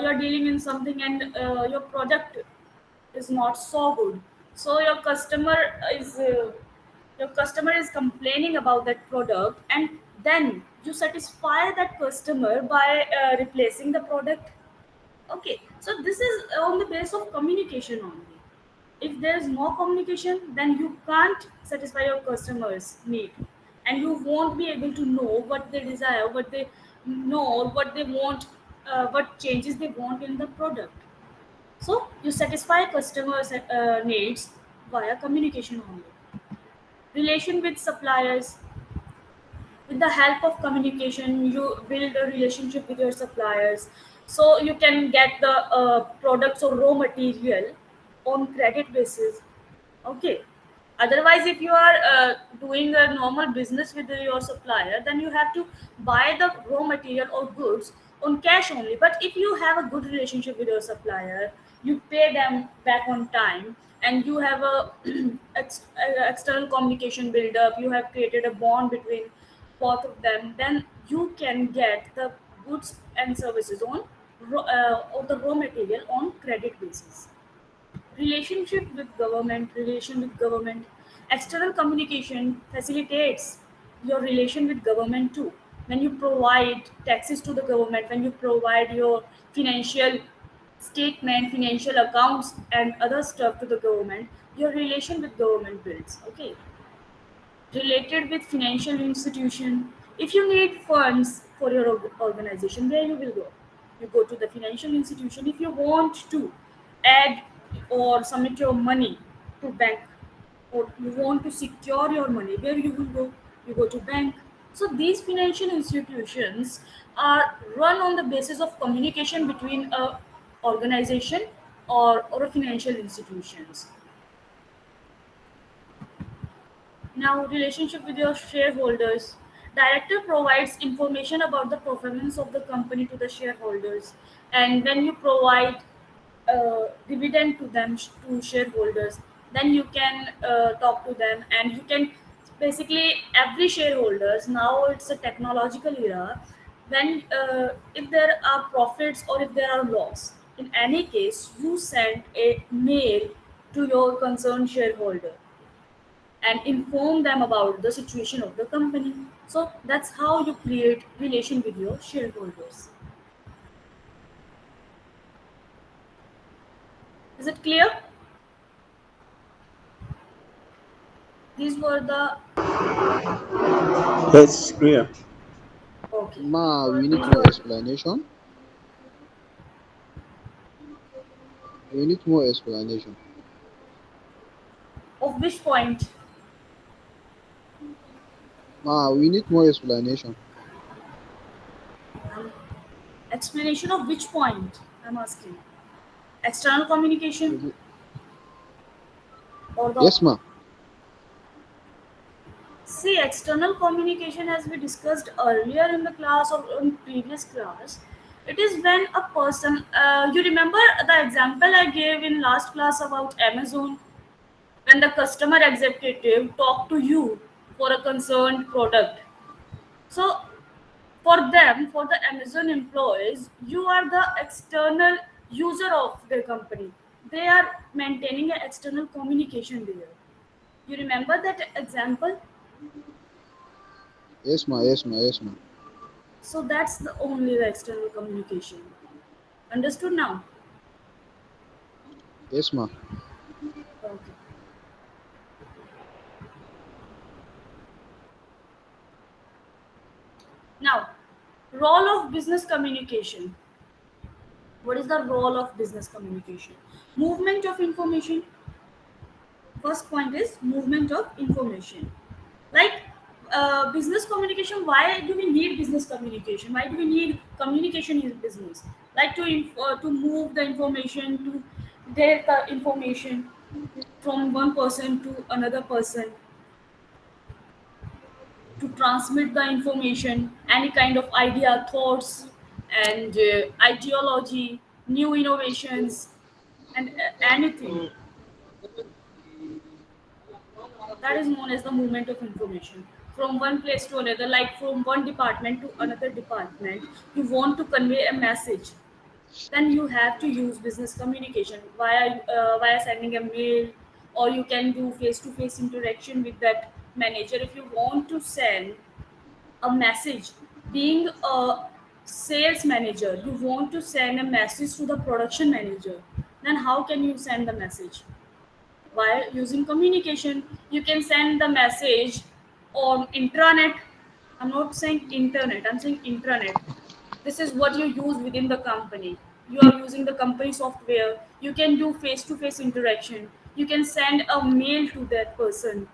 you're dealing in something and your product is not so good, so is your customer is complaining about that product, and then you satisfy that customer by replacing the product. Okay, so this is on the base of communication only. If there is no communication, then you can't satisfy your customers' need, and you won't be able to know what they desire, what they know, what they want, what changes they want in the product. So you satisfy customers' needs via communication only. Relation with suppliers. With the help of communication, you build a relationship with your suppliers, so you can get the products or raw material on credit basis. Okay. Otherwise, if you are doing a normal business with your supplier, then you have to buy the raw material or goods on cash only. But if you have a good relationship with your supplier, you pay them back on time, and you have a external communication build up, you have created a bond between both of them, then you can get the goods and services on or the raw material on credit basis. Relation with government. External communication facilitates your relation with government too. When you provide taxes to the government, when you provide your financial statement, financial accounts, and other stuff to the government, your relation with government builds. Okay. Related with financial institution. If you need funds for your organization, where you will go? You go to the financial institution. If you want to add or submit your money to bank, or you want to secure your money, where you will go? You go to bank. So these financial institutions are run on the basis of communication between a organization or a financial institutions. Now, relationship with your shareholders. Director provides information about the performance of the company to the shareholders, and when you provide dividend to them, to shareholders, then you can talk to them, and you can basically every shareholders, now it's a technological era. When if there are profits or if there are loss, in any case, you send a mail to your concerned shareholder and inform them about the situation of the company. So that's how you create relation with your shareholders. Is it clear? These were the Yes, clear. okay. Ma, we need These more were explanation. We need more explanation. of which point? Ma, we need more explanation. Um, Explanation of which point? I'm asking. External communication or the Yes, ma. see external communication, as we discussed earlier in the class or in previous class. It is when a person. You remember the example I gave in last class about Amazon, when the customer executive talk to you for a concerned product. So for them, for the Amazon employees, you are the external user of their company. They are maintaining an external communication there. You remember that example? Yes, ma. Yes, ma. Yes, ma. So that's the only the external communication. Understood now? Yes, ma. Okay. Now, role of business communication. What is the role of business communication? Movement of information. First point is movement of information. Like business communication, why do we need business communication? Why do we need communication in business? Like to move the information, to get the information from one person to another person, to transmit the information, any kind of idea, thoughts, and ideology, new innovations, and anything that is known as the movement of information from one place to another, like from one department to another department, you want to convey a message, then you have to use business communication via sending a mail, or you can do face to face interaction with that manager. If you want to send a message, being a sales manager, you want to send a message to the production manager, then how can you send the message? While using communication, you can send the message on intranet. I'm not saying internet, I'm saying intranet. This is what you use within the company. You are using the company software, you can do face to face interaction, you can send a mail to that person.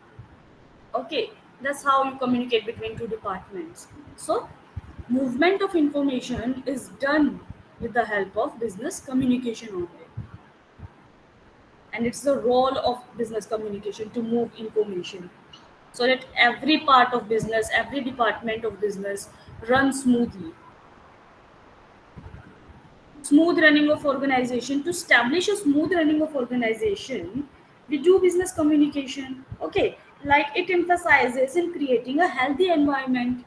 Okay, that's how you communicate between two departments. So movement of information is done with the help of business communication only, and it's the role of business communication to move information so that every part of business, every department of business runs smoothly. Smooth running of organization, to establish a smooth running of organization, we do business communication. Okay, like it emphasizes in creating a healthy environment.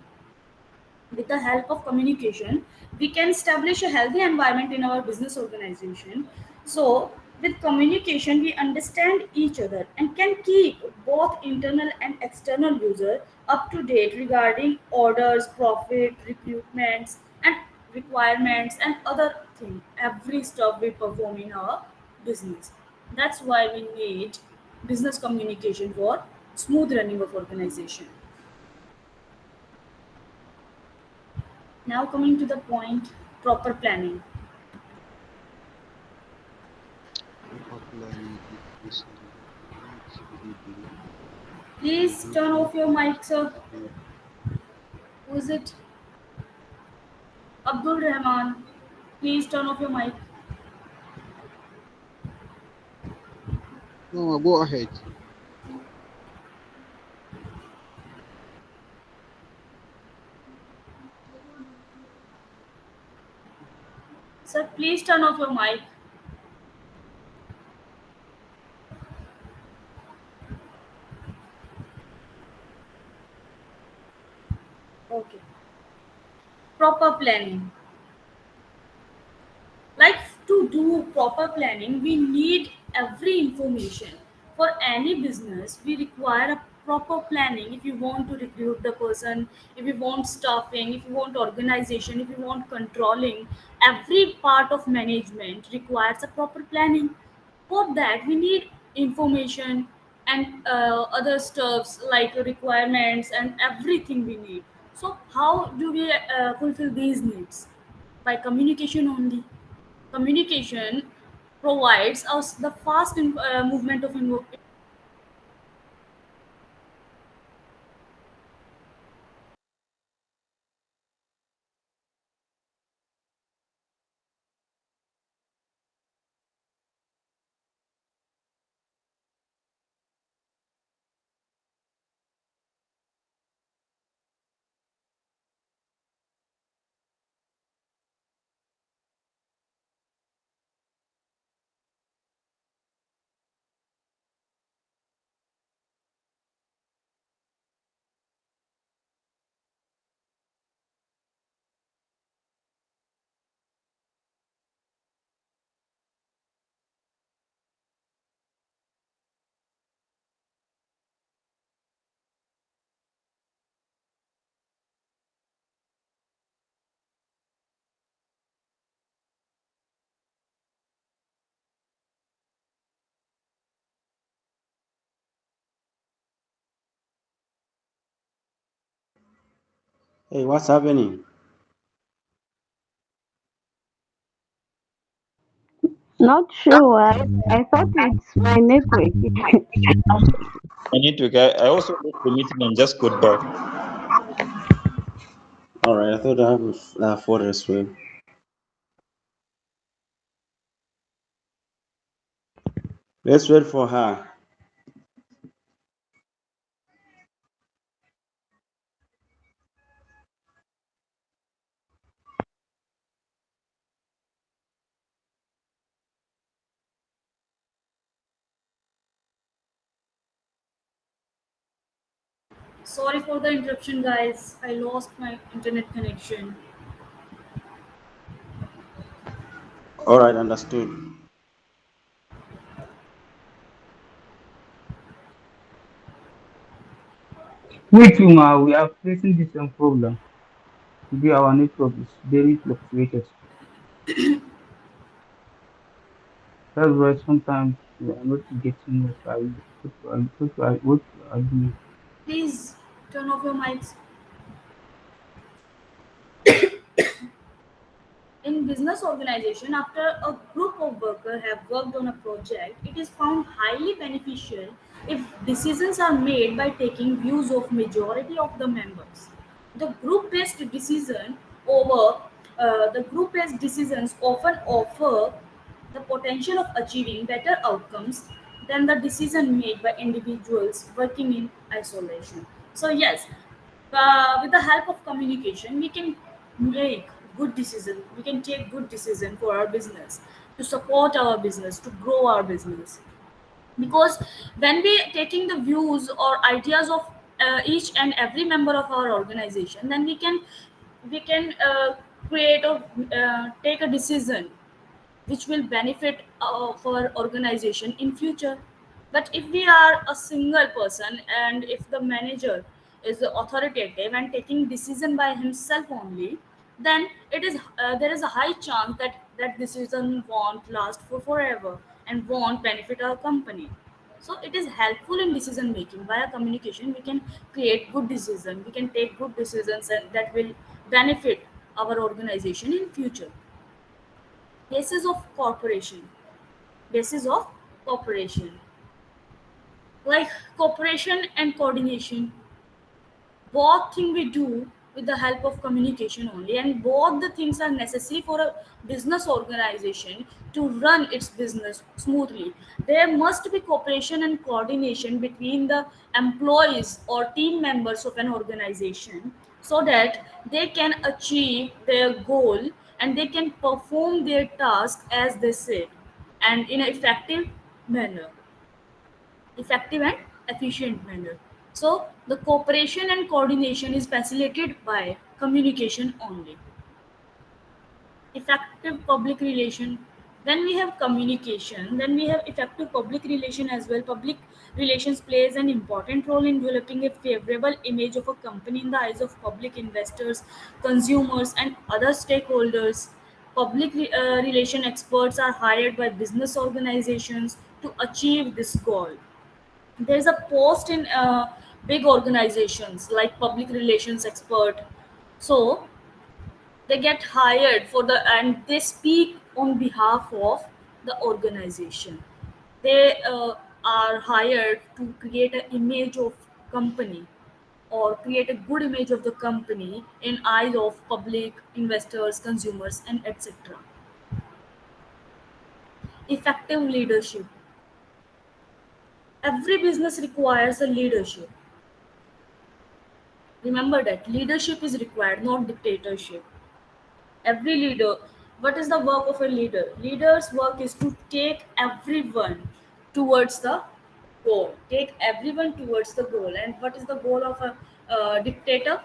With the help of communication, we can establish a healthy environment in our business organization. So with communication, we understand each other and can keep both internal and external user up to date regarding orders, profit, recruitments, and requirements and other thing, every stuff we perform in our business. That's why we need business communication for smooth running of organization. Now coming to the point, proper planning. Proper planning is not very deep. I Please don't turn think off your it mic, is sir. deep. Who is it? Abdul Rahman. Please turn off your mic. No, go ahead. Sir, please turn off your mic. Okay. Proper planning. Like, to do proper planning, we need every information. For any business, we require a proper planning. If you want to recruit the person, if you want staffing, if you want organization, if you want controlling, every part of management requires a proper planning. For that, we need information and other stuffs like requirements and everything we need. So how do we fulfill these needs? By communication only. Communication provides us the fast movement of Hey, what's happening? Not sure. I thought it's my network. I need to get. I also left the meeting and just got back. All right, I thought I have four as well. Let's wait for her. Sorry for the interruption, guys. I lost my internet connection. All right, understood. Wait, Uma, we are facing the same problem. Today our network is very fluctuated. That's why sometimes we are not getting what we are doing. Please turn off your mics. In business organization, after a group of workers have worked on a project, it is found highly beneficial if decisions are made by taking views of majority of the members. The group-based decision over the group-based decisions often offer the potential of achieving better outcomes than the decision made by individuals working in isolation. So yes, with the help of communication, we can make good decision. We can take good decision for our business, to support our business, to grow our business. Because when we taking the views or ideas of each and every member of our organization, then we can create or take a decision which will benefit our organization in future. But if we are a single person and if the manager is authoritative and taking decision by himself only, then it is there is a high chance that that decision won't last for forever and won't benefit our company. So it is helpful in decision making. Via communication we can create good decision, we can take good decisions, and that will benefit our organization in future. Basis of corporation. Basis of cooperation. Like cooperation and coordination. Both thing we do with the help of communication only, and both the things are necessary for a business organization to run its business smoothly. There must be cooperation and coordination between the employees or team members of an organization, so that they can achieve their goal and they can perform their task as they said, and in an effective and efficient manner. So the cooperation and coordination is facilitated by communication only. Effective public relation. When we have communication, then we have effective public relation as well. Public relations plays an important role in developing a favorable image of a company in the eyes of public investors, consumers, and other stakeholders. Relation experts are hired by business organizations to achieve this goal. There's a post in big organizations like public relations expert. So they get hired for the, and they speak on behalf of the organization. They are hired to create an image of company or create a good image of the company in eyes of public investors, consumers, and etc. Effective leadership. Every business requires a leadership. Remember that leadership is required, not dictatorship. Every leader, what is the work of a leader? Leader's work is to take everyone towards the goal. Take everyone towards the goal. And what is the goal of a dictator?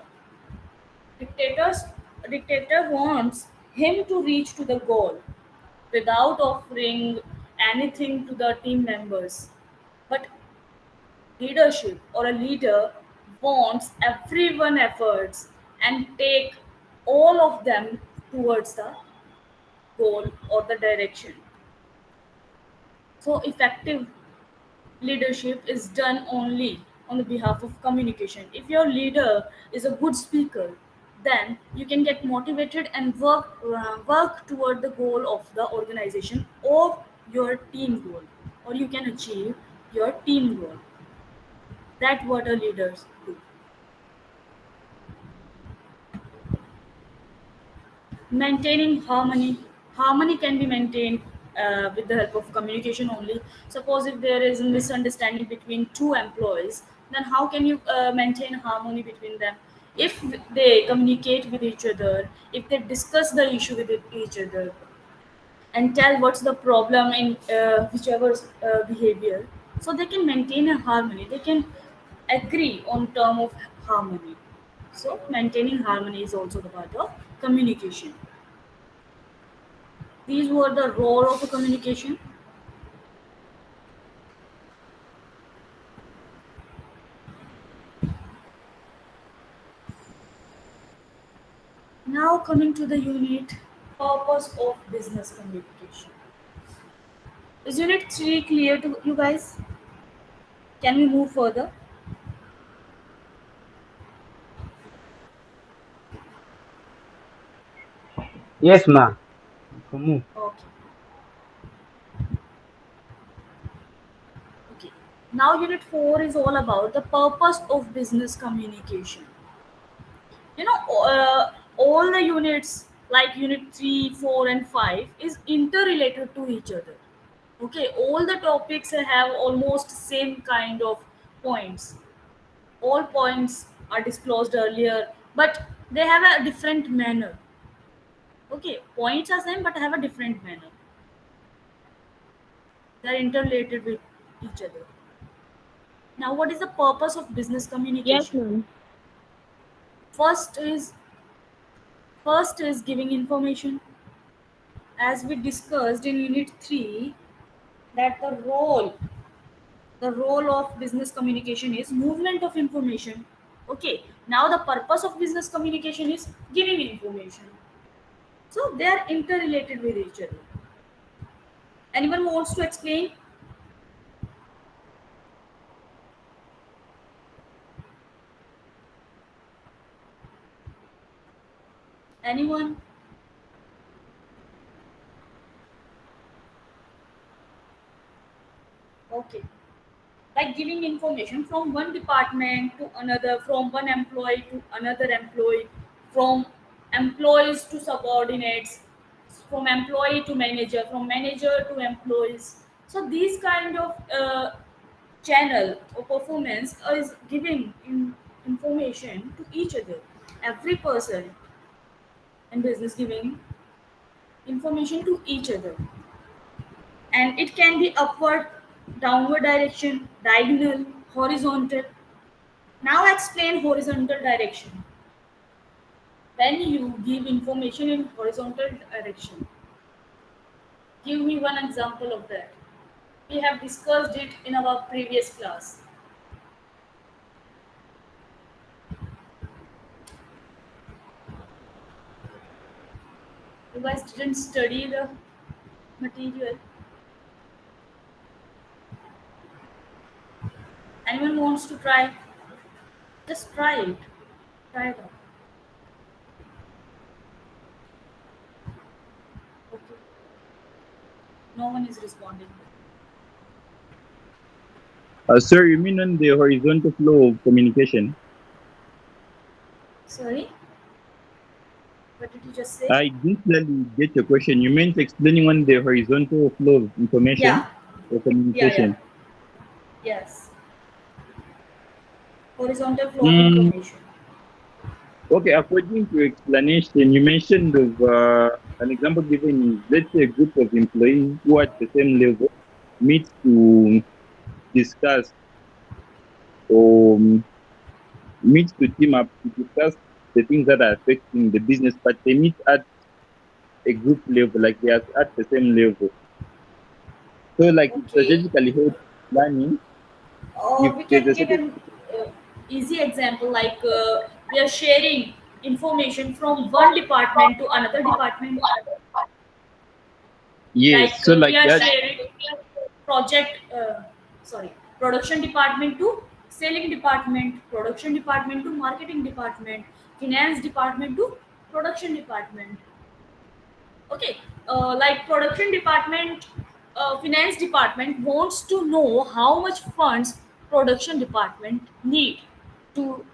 Dictators, a dictator wants him to reach to the goal without offering anything to the team members. But leadership or a leader wants everyone efforts and take all of them towards the goal or the direction. So effective leadership is done only on the behalf of communication. If your leader is a good speaker, then you can get motivated and work toward the goal of the organization or your team goal, or you can achieve your team goal. That's what a leaders do. Maintaining harmony. Harmony can be maintained with the help of communication only. Suppose if there is a misunderstanding between two employees, then how can you maintain harmony between them? If they communicate with each other, if they discuss the issue with each other and tell what's the problem in whichever behavior, so they can maintain a harmony, they can agree on term of harmony. So maintaining harmony is also the part of communication. These were the role of a communication. Now coming to the unit purpose of business communication. Is unit 3 clear to you guys? Can we move further? Yes, ma. Come on. Okay. Okay. Now unit 4 is all about the purpose of business communication. You know, all the units like unit 3, 4 and 5 is interrelated to each other. Okay, all the topics have almost same kind of points. All points are disclosed earlier, but they have a different manner. Okay, points are same but have a different manner. They are interrelated with each other. Now, what is the purpose of business Yes, communication? ma'am. First is first is giving information. As we discussed in unit 3, that the role of business communication is movement of information. Okay, now the purpose of business communication is giving information. So they are interrelated with each other. Anyone wants to explain? Anyone? Okay. Like giving information from one department to another, from one employee to another employee, from employees to subordinates, from employee to manager, from manager to employees. So these kind of channel or performance is giving information to each other. Every person in business giving information to each other, and it can be upward, downward direction, diagonal, horizontal. Now explain horizontal direction. When you give information in horizontal direction, give me one example of that. We have discussed it in our previous class. You guys didn't study the material. Anyone wants to try? Just try it. Try it out. Okay. No one is responding. Sir, you mean on the horizontal flow of communication? Sorry? What did you just say? I didn't clearly get your question. You meant explaining on the horizontal flow of information Yeah. or Yeah. communication? Yes. Horizontal flow of Mm, information. okay, according to your explanation, you mentioned of an example given is, let's say, a group of employees who are at the same level meet to discuss or meet to team up to discuss the things that are affecting the business, but they meet at a group level, like they are at the same level. So, like, it's Okay. strategically help planning if We there's can a give certain. an easy example like we are sharing information from one department to another department. Yes, Like so like we are that. sharing project, sorry, production department to selling department, production department to marketing department, finance department to production department. Okay, like production department, finance department wants to know how much funds production department need to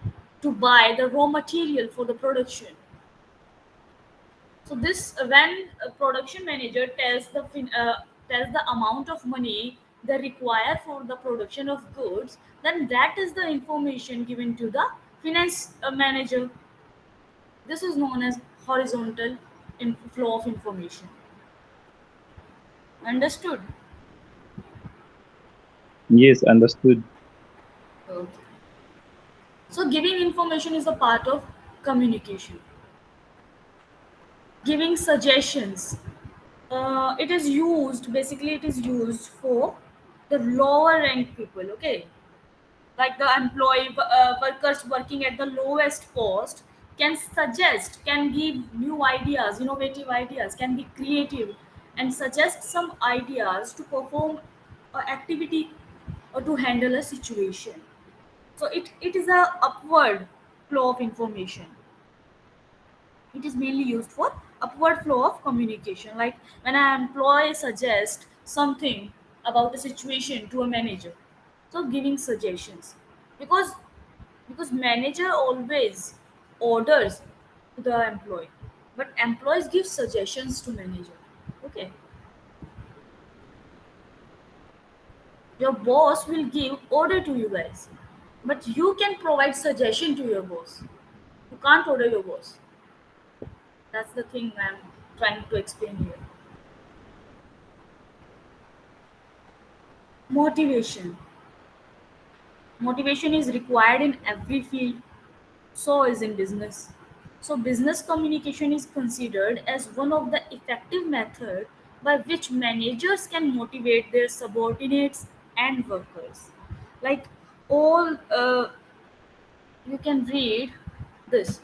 buy the raw material for the production. So this when a production manager tells the amount of money they require for the production of goods, then that is the information given to the finance manager. This is known as horizontal flow of information. Understood? Yes, understood. Okay. So giving information is a part of communication. Giving suggestions, it is used, basically it is used for the lower rank people, okay, like the employee workers working at the lowest post can suggest, can give new ideas, innovative ideas, can be creative and suggest some ideas to perform an activity or to handle a situation. So it is a upward flow of information. It is mainly used for upward flow of communication, like when an employee suggests something about a situation to a manager, so giving suggestions, because manager always orders to the employee, but employees give suggestions to manager. Okay, your boss will give order to you guys, but you can provide suggestion to your boss. You can't order your boss. That's the thing I'm trying to explain here. Motivation. Motivation is required in every field, so is in business. So business communication is considered as one of the effective methods by which managers can motivate their subordinates and workers. Like all you can read this.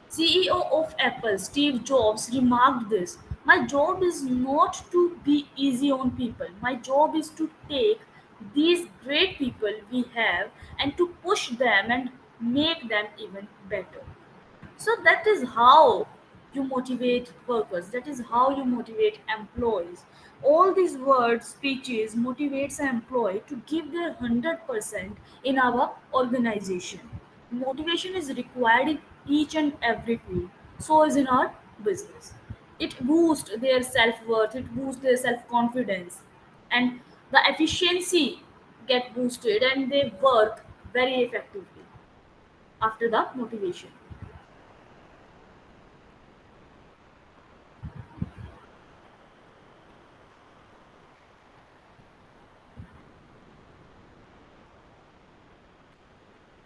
CEO of Apple, Steve Jobs, remarked this. My job is not to be easy on people. My job is to take these great people we have and to push them and make them even better. So that is how you motivate workers. That is how you motivate employees. All these words, speeches motivates an employee to give their 100% in our organization. Motivation is required in each and every field. So is in our business. It boosts their self-worth, it boosts their self-confidence, and the efficiency get boosted and they work very effectively after the motivation.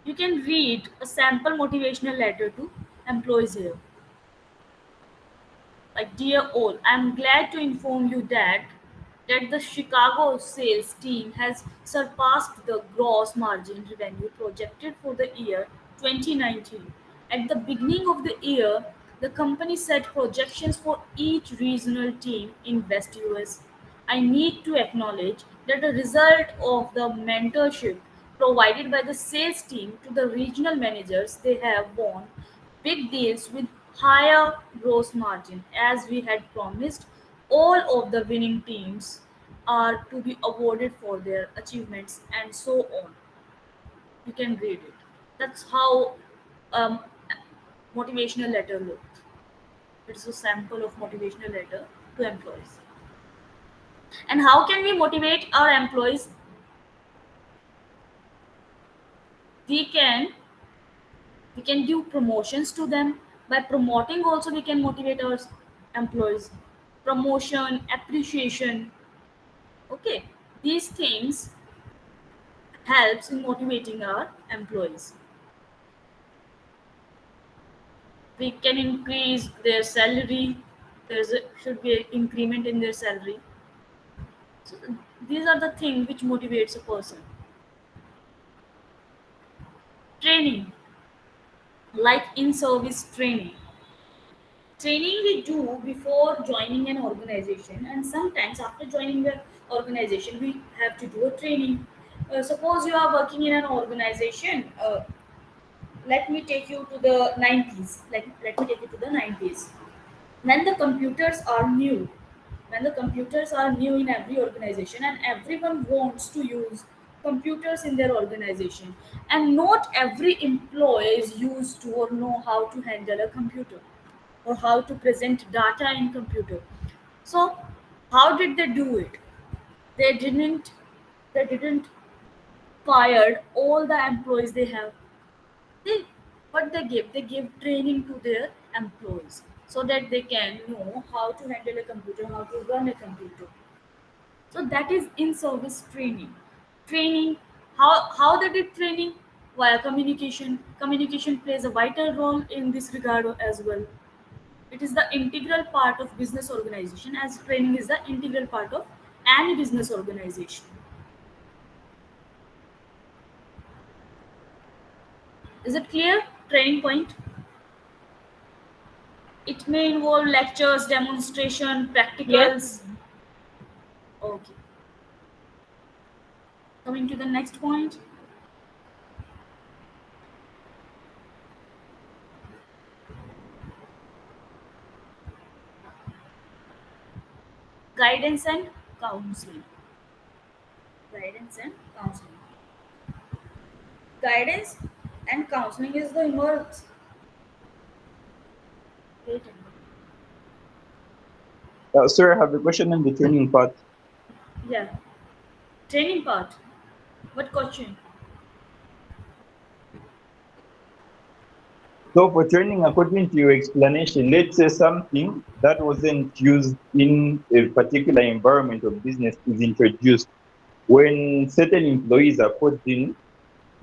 You can read a sample motivational letter to employees here. Like, dear all, I'm glad to inform you that the Chicago sales team has surpassed the gross margin revenue projected for the year 2019. At the beginning of the year, the company set projections for each regional team in West US. I need to acknowledge that the result of the mentorship provided by the sales team to the regional managers, they have won big deals with higher gross margin. As we had promised, all of the winning teams are to be awarded for their achievements and so on. You can read it. That's how um, motivational letter looked. It's a sample of motivational letter to employees. And how can we motivate our employees? We can we can give promotions to them. By promoting also we can motivate our employees. Promotion, appreciation, okay, these things helps in motivating our employees. We can increase their salary. Should be an increment in their salary. So these are the things which motivates a person. Training, like in service training. Training we do before joining an organization, and sometimes after joining the organization we have to do a training. Suppose you are working in an organization. Let me take you to the 90s. Let me take you to the 90s. When the computers are new, when the computers are new in every organization and everyone wants to use computers in their organization, and not every employee is used to or know how to handle a computer or how to present data in computer. So how did they do it? They didn't fired all the employees they have. They what they give? They give training to their employees so that they can know how to handle a computer, how to run a computer. So that is in service training. Training, how they did training? via communication. Communication plays a vital role in this regard as well. It is the integral part of business organization, as training is the integral part of any business organization. Is it clear? Training point. It may involve lectures, demonstration, Yes. practicals. Okay. Coming to the next point. Guidance and counseling. Guidance and counseling. Guidance and counseling is the emerge. Wait a minute. Sir, I have a question on the training part. Yeah. Training part. What question? So for training, according to your explanation, let's say something that wasn't used in a particular environment of business is introduced. When certain employees are put in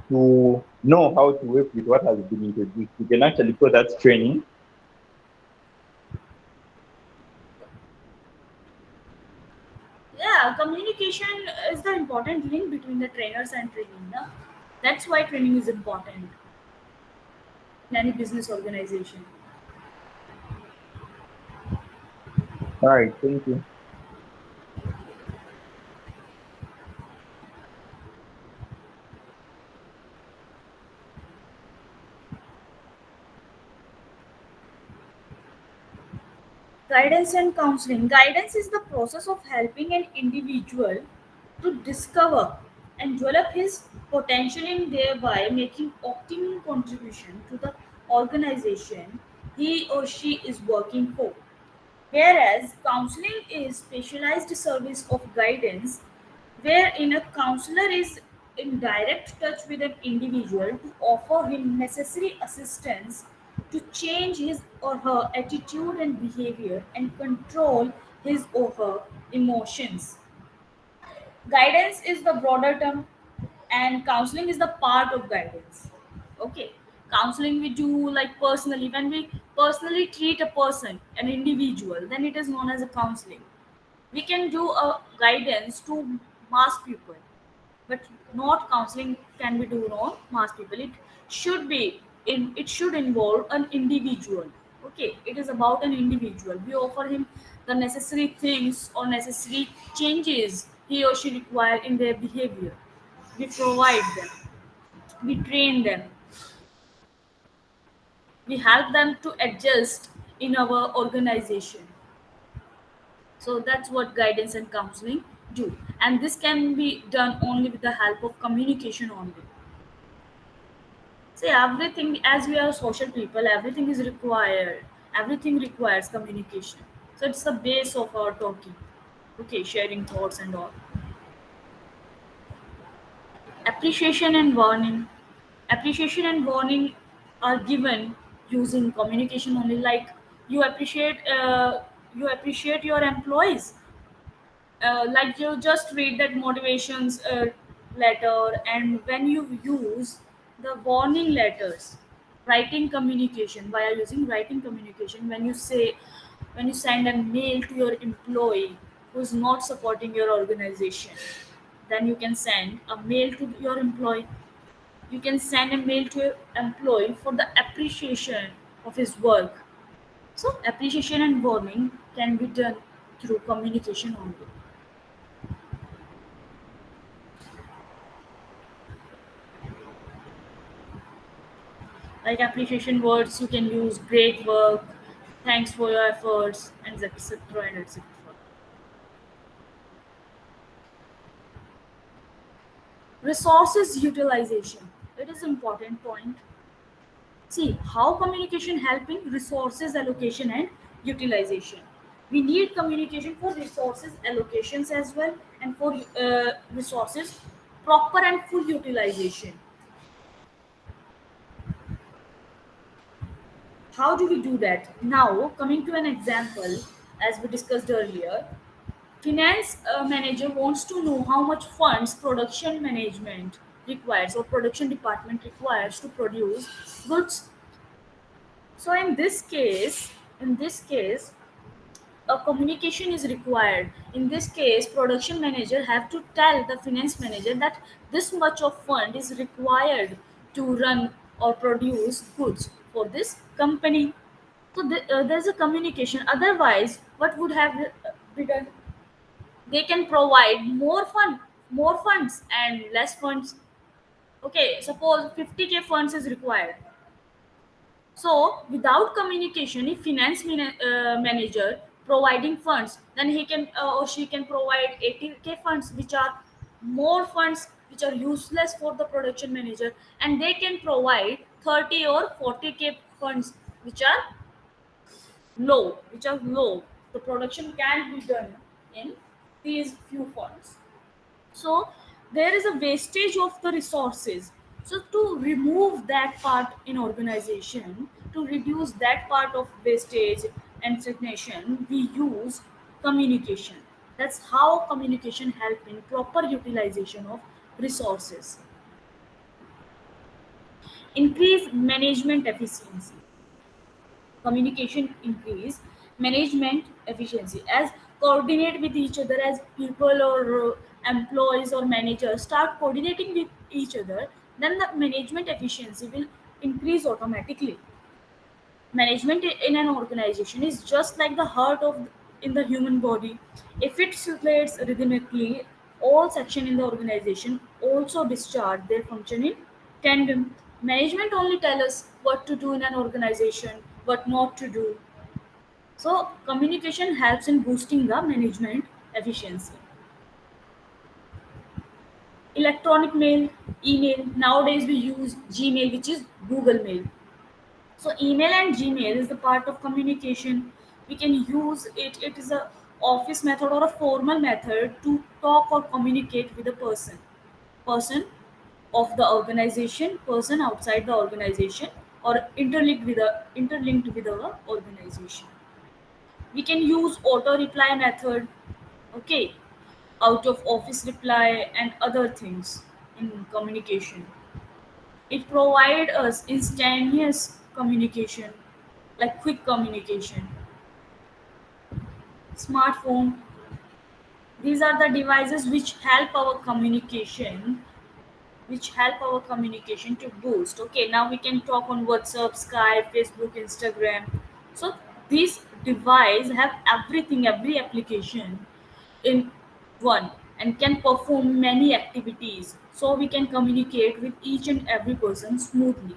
to know how to work with what has been introduced, you can actually call that training. Yeah, communication is the important link between the trainers and training. Na? That's why training is important in any business organization. All right, thank you. Guidance and counseling. Guidance is the process of helping an individual to discover and develop his potential and thereby making optimum contribution to the organization he or she is working for. Whereas counseling is specialized service of guidance wherein a counselor is in direct touch with an individual to offer him necessary assistance to change his or her attitude and behavior and control his or her emotions. Guidance is the broader term and counseling is the part of guidance. Okay. Counseling we do like personally. When we personally treat a person, an individual, then it is known as a counseling. We can do a guidance to mass people, but not counseling can be do on mass people. It should involve an individual. Okay, it is about an individual. We offer him the necessary things or necessary changes he or she require in their behavior. We provide them, we train them, we help them to adjust in our organization. So that's what guidance and counseling do. And this can be done only with the help of communication only. See, everything, as we are social people, everything is required. Everything requires communication. So it's the base of our talking. Okay, sharing thoughts and all. Appreciation and warning. Appreciation and warning are given using communication only. Like you appreciate your employees, like you just read that motivations letter, and when you use the warning letters, writing communication, via using writing communication, when you send a mail to your employee who's not supporting your organization, then you can send a mail to your employee. You can send a mail to your employee for the appreciation of his work. So appreciation and warning can be done through communication only. Like appreciation words, you can use great work, thanks for your efforts, and etc. and etc. Resources utilization. It is important point. See how communication helping resources allocation and utilization. We need communication for resources allocations as well, and for resources proper and full utilization. How do we do that? Now, coming to an example, as we discussed earlier, finance manager wants to know how much funds production management requires or production department requires to produce goods. So in this case a communication is required. In this case production manager have to tell the finance manager that this much of fund is required to run or produce goods for this company. So there's a communication. Otherwise what would have be done? They can provide more funds and less funds. Okay, suppose 50k funds is required. So without communication, if manager providing funds, then he can or she can provide 80k funds, which are more funds which are useless for the production manager, and they can provide 30 or 40k funds which are low. The production can be done in these few funds. So there is a wastage of the resources. So to remove that part in organization, to reduce that part of wastage and stagnation, we use communication. That's how communication help in proper utilization of resources. Increase management efficiency. Communication increase management efficiency as coordinate with each other, as people or employees or managers start coordinating with each other, then the management efficiency will increase automatically. Management in an organization is just like the heart of in the human body. If it circulates rhythmically, all section in the organization also discharge their function in tandem. Management only tell us what to do in an organization, what not to do. So communication helps in boosting the management efficiency. Electronic mail, email. Nowadays we use Gmail, which is Google Mail. So email and Gmail is the part of communication. We can use it. It is a office method or a formal method to talk or communicate with a person of the organization, person outside the organization, or interlinked with the organization. We can use auto reply method, okay, out of office reply and other things in communication. It provides us instantaneous communication, like quick communication. Smartphone, these are the devices which help our communication to boost. Okay, now we can talk on WhatsApp, Skype, Facebook, Instagram. So these device have everything, every application in one, and can perform many activities. So we can communicate with each and every person smoothly.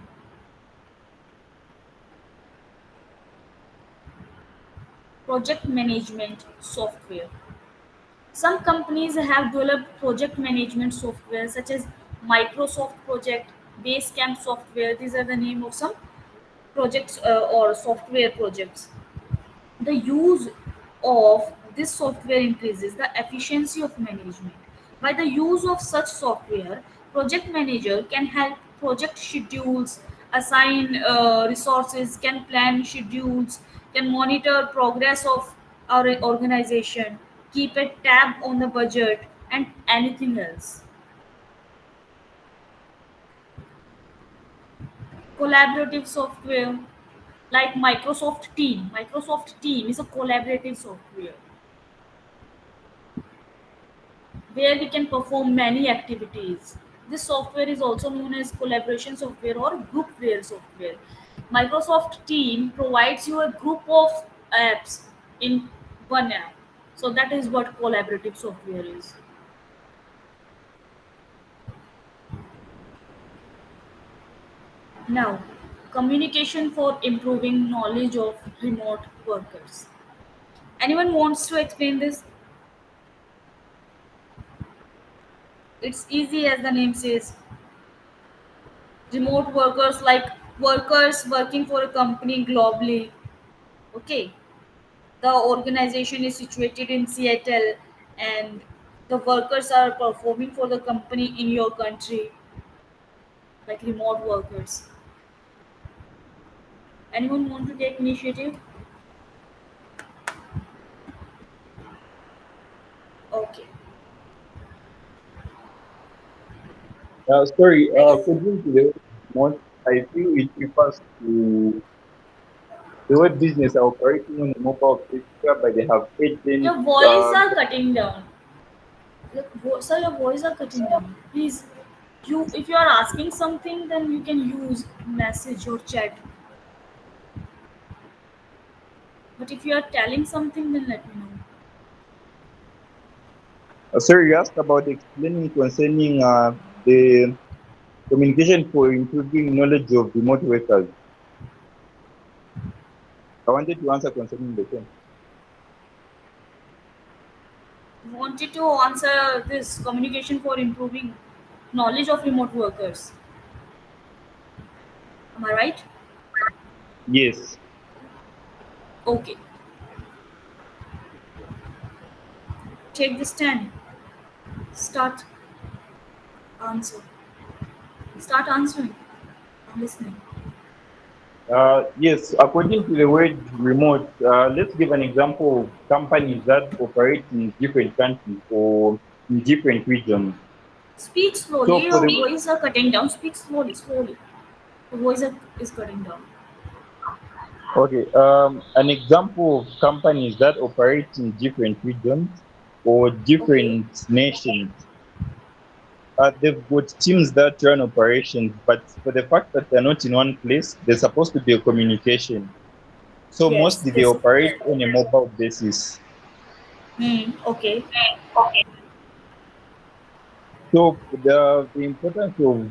Project management software. Some companies have developed project management software such as Microsoft Project, Basecamp software. These are the name of some projects or software projects. The use of this software increases the efficiency of management. By the use of such software, project manager can help project schedules, assign resources, can plan schedules, can monitor progress of our organization, keep a tab on the budget, and anything else. Collaborative software like Microsoft Team. Microsoft Team is a collaborative software where we can perform many activities. This software is also known as collaboration software or groupware software. Microsoft Team provides you a group of apps in one app. So that is what collaborative software is. Now, communication for improving knowledge of remote workers. Anyone wants to explain this? It's easy as the name says. Remote workers, like workers working for a company globally. Okay, the organization is situated in Seattle, and the workers are performing for the company in your country, like remote workers. Anyone want to take initiative? Okay. Sorry, Like, according to the word remote, I feel it refers to the way business are operating on a mobile base whereby they have agents. your voice are cutting down. Sir, your voice are cutting down. Please, if you are asking something, then you can use message or chat. But if you are telling something, then let me know. Sorry, you asked about explaining concerning the communication for improving knowledge of remote workers. I wanted to answer concerning the same. Wanted to answer this communication for improving knowledge of remote workers. Am I right? Yes. Okay. Take the stand. Start answer. Start answering. I'm listening. Yes, according to the word remote, let's give an example of companies that operate in different countries or in different regions. Speak slowly. So for Your the voice are cutting down. Speak slowly, slowly. Your voice is cutting down. okay, an example of companies that operate in different regions or Okay. different nations, they've got teams that run operations, but for the fact that they're not in one place, there's supposed to be a communication. So Yes, mostly they they're supposed operate to. on a mobile basis. Okay. So the importance of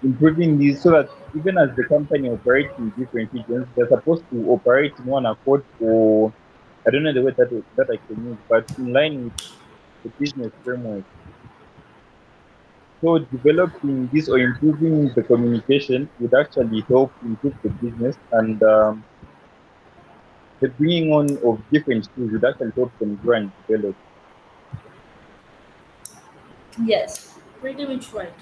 improving this so that even as the company operates in different regions, they're supposed to operate in one accord or I don't know the word that I can use, but in line with the business framework. So developing this or improving the communication would actually help improve the business and the bringing on of different skills would actually help them grow and develop. Yes. Pretty much right.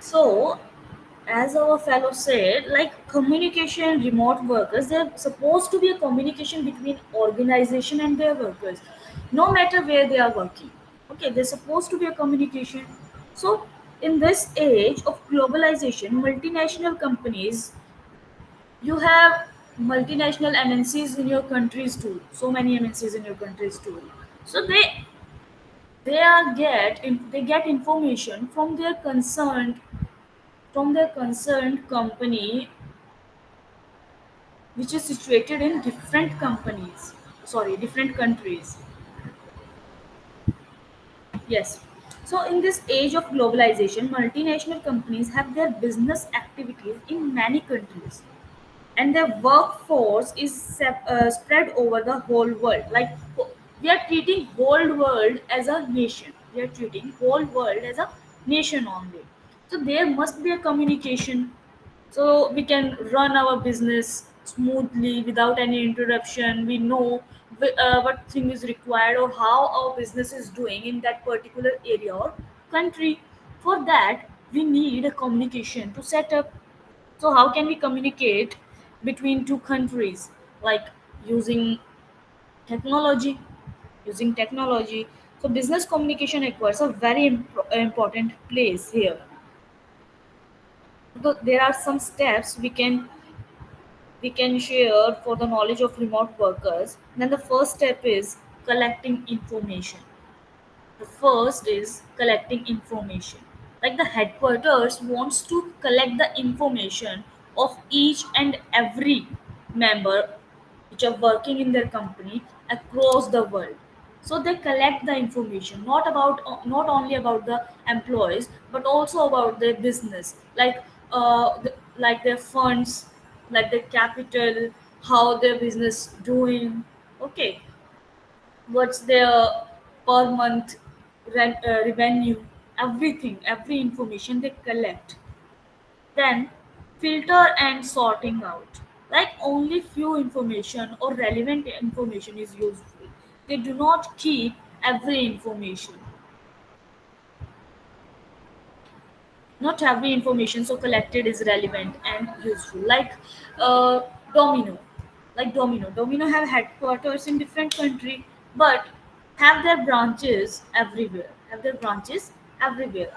So, as our fellow said, like communication, remote workers, they're supposed to be a communication between organization and their workers, no matter where they are working. Okay, they're supposed to be a communication. So, in this age of globalization, multinational companies, you have multinational MNCs in your countries too. So many MNCs in your countries too. So they get information from their concerned company, which is situated in different countries. Yes. So in this age of globalization, multinational companies have their business activities in many countries, and their workforce is spread over the whole world. Like, we are treating whole world as a nation. We are treating whole world as a nation only. So there must be a communication, so we can run our business smoothly without any interruption. We know what thing is required or how our business is doing in that particular area or country. For that, we need a communication to set up. So how can we communicate between two countries? Like, using technology. Using technology. So business communication requires a very important place here. So there are some steps we can share for the knowledge of remote workers. Then the first step is collecting information. The first is collecting information. Like, the headquarters wants to collect the information of each and every member which are working in their company across the world. So they collect the information, not only about the employees, but also about their business, like their funds, like their capital, how their business doing. Okay, what's their per month revenue, everything, every information they collect. Then filter and sorting out, like only few information or relevant information is useful. They do not keep every information. Not every information so collected is relevant and useful. Like, uh, domino. Domino have headquarters in different country, but have their branches everywhere. Have their branches everywhere.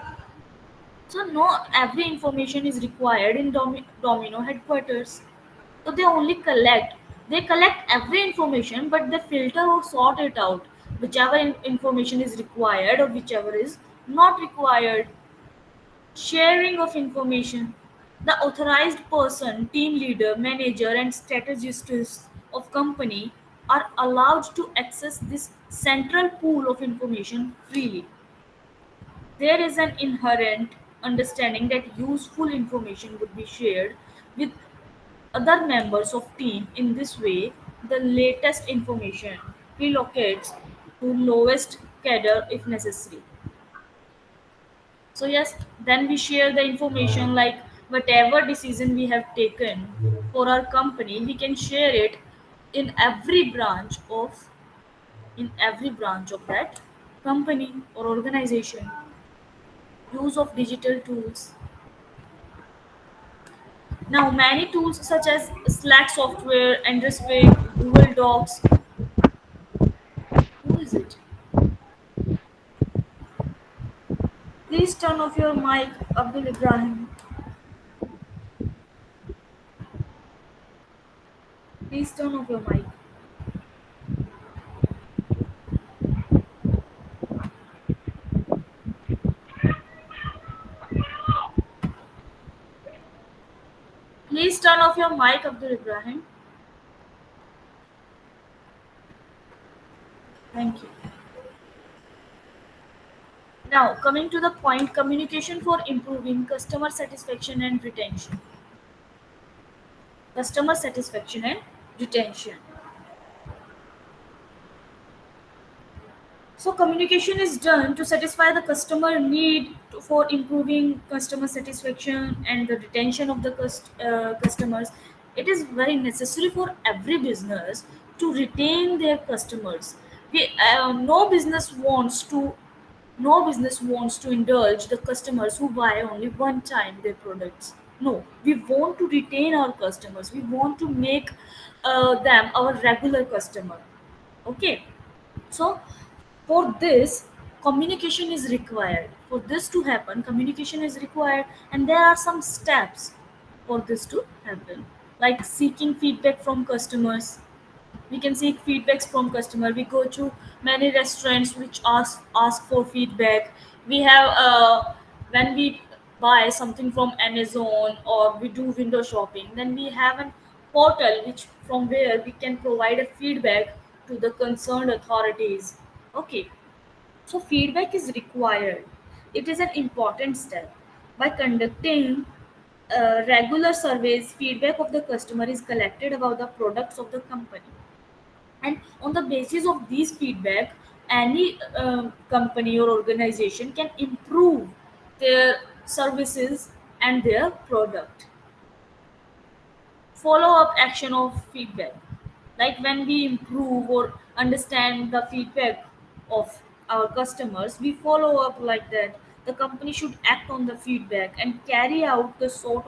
So not every information is required in Domino headquarters. So they collect every information, but they filter or sort it out, whichever information is required or whichever is not required. Sharing of information. The authorized person, team leader, manager, and strategists of company are allowed to access this central pool of information freely. There is an inherent understanding that useful information would be shared with other members of team. In this way, the latest information relocates to lowest cadre if necessary. So yes, then we share the information, like whatever decision we have taken for our company, we can share it in every branch of that company or organization. Use of digital tools. Now many tools such as Slack software, Andreswig, Google Docs. Who is it? Please turn off your mic, Abdul Ibrahim. Please turn off your mic. Please turn off your mic, Abdul Ibrahim. Thank you. Now, coming to the point, communication for improving customer satisfaction and retention. Customer satisfaction and retention. So, communication is done to satisfy the customer need for improving customer satisfaction and the retention of the customers. It is very necessary for every business to retain their customers. No business wants to indulge the customers who buy only one time their products. No, we want to retain our customers. We want to make them our regular customer. Okay, so for this, communication is required. For this to happen, communication is required, and there are some steps for this to happen, like seeking feedback from customers. We can seek feedbacks from customer. We go to many restaurants which ask for feedback. We have when we buy something from Amazon or we do window shopping, then we have an portal which from where we can provide a feedback to the concerned authorities. Okay, so feedback is required. It is an important step. By conducting regular surveys, feedback of the customer is collected about the products of the company, and on the basis of these feedback, any company or organization can improve their services and their product. Follow up action of feedback, like when we improve or understand the feedback of our customers, we follow up like that. The company should act on the feedback and carry out the sort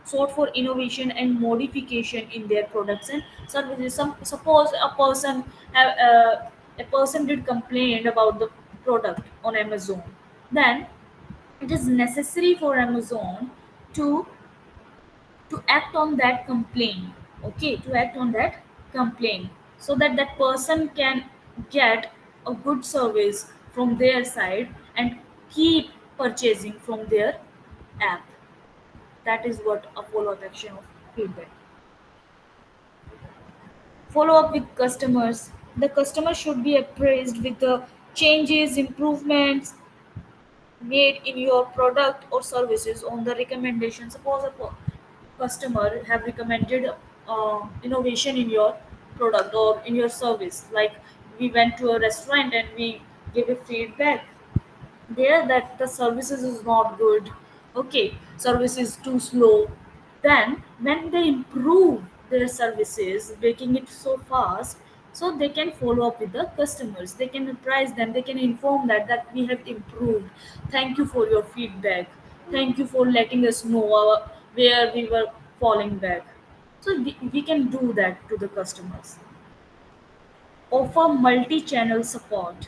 for innovation and modification in their products and services. Suppose a person did complain about the product on Amazon, then it is necessary for Amazon to act on that complaint. Okay, to act on that complaint, so that that person can get a good service from their side and keep purchasing from their app. That is what a follow-up action of feedback. Follow up with customers. The customer should be appraised with the changes, improvements made in your product or services on the recommendation. Suppose a customer have recommended innovation in your product or in your service, like we went to a restaurant and we gave a feedback there that the services is not good. Okay, service is too slow. Then when they improve their services, making it so fast, so they can follow up with the customers, they can apprise them, they can inform that we have improved. Thank you for your feedback. Thank you for letting us know where we were falling back. So we can do that to the customers. offer multi-channel support.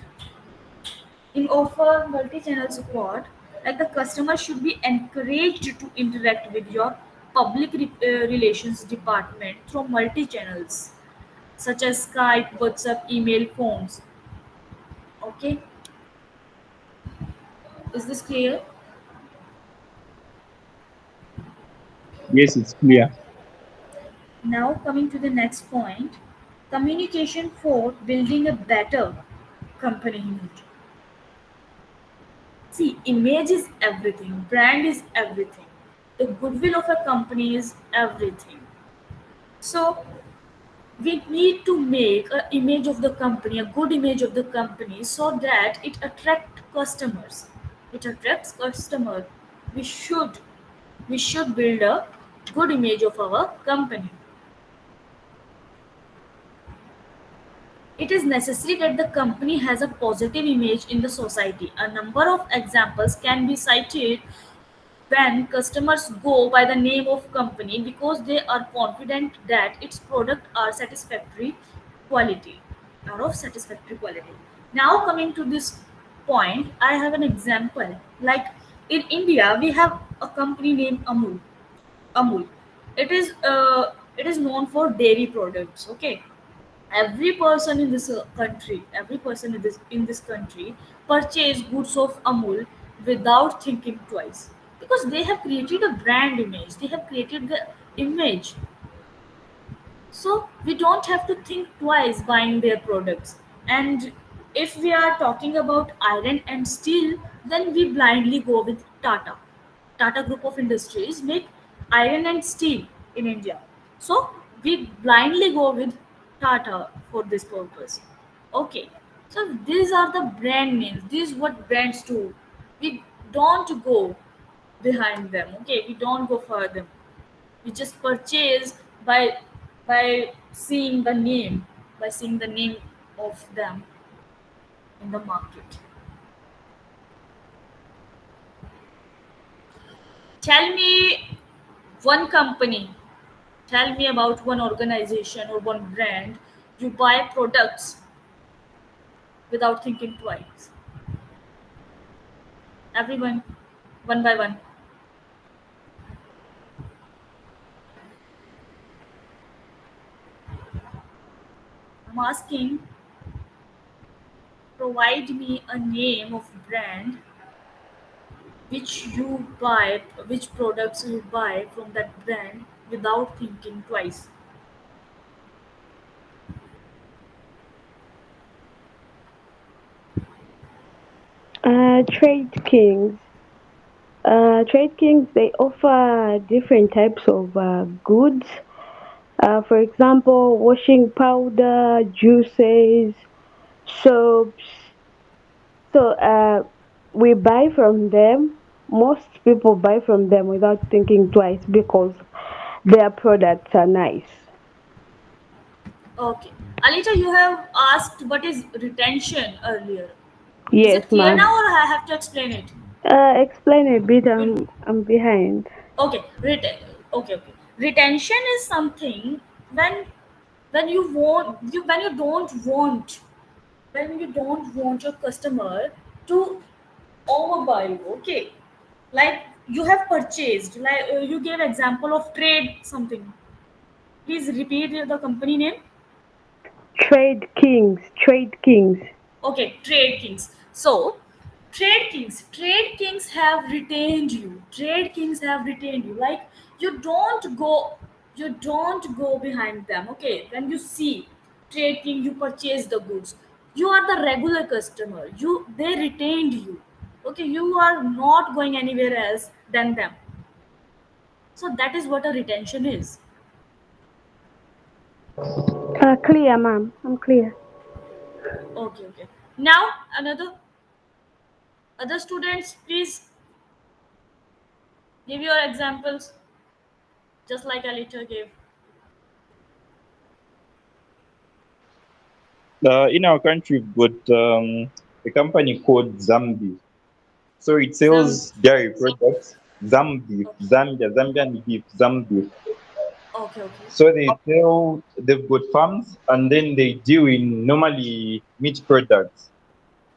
In offer multi-channel support, like the customer should be encouraged to interact with your public relations department through multi-channels such as Skype, WhatsApp, email, phones. Okay, is this clear? Yes, it's clear. Now coming to the next point, communication for building a better company image. See, image is everything, brand is everything. The goodwill of a company is everything. So we need to make an image of the company, a good image of the company, so that it attracts customers. It attracts customer. We should we should build a good image of our company. It is necessary that the company has a positive image in the society. A number of examples can be cited when customers go by the name of company because they are confident that its product are satisfactory quality. Now coming to this point, I have an example. Like in India, we have a company named Amul. It is known for dairy products. Okay, every person in this country purchase goods of Amul without thinking twice because they have created a brand image. They have created the image, so we don't have to think twice buying their products. And if we are talking about iron and steel, then we blindly go with Tata Group of Industries make iron and steel in India. So we blindly go with Tata for this purpose. Okay. So these are the brand names. These what brands do. We don't go behind them. Okay. We don't go further. We just purchase by by seeing the name, by seeing the name of them in the market. Tell me one company. Tell me about one organization or one brand you buy products without thinking twice. Everyone, one by one. I'm asking, provide me a name of brand which products you buy from that brand without thinking twice. Trade Kings. Trade Kings, they offer different types of goods. For example, washing powder, juices, soaps. So we buy from them. Most people buy from them without thinking twice because their products are nice. Okay. Alita, you have asked what is retention earlier. Is Yes, it clear ma'am. now or I have to explain it? Explain a bit. Re- I'm behind. Okay, okay. Retention is something when when you don't want your customer to overbuy you. Okay, like you have purchased, like you gave example of trade something. Please repeat the company name. Trade Kings. Trade Kings. Okay, Trade Kings. So, Trade Kings have retained you. Trade Kings have retained you. Like you don't go behind them. Okay, when you see Trade King, you purchase the goods. You are the regular customer. They retained you. Okay, you are not going anywhere else than them. So that is what a retention is. Clear, ma'am. I'm clear. Okay. Now other students, please give your examples, just like Alita gave. In our country, we've got a company called Zambi. So it Some sells dairy products. Zambi, okay, Zambia, Zambian beef, Zambi. Okay, okay, So they've got farms and then they deal in normally meat products.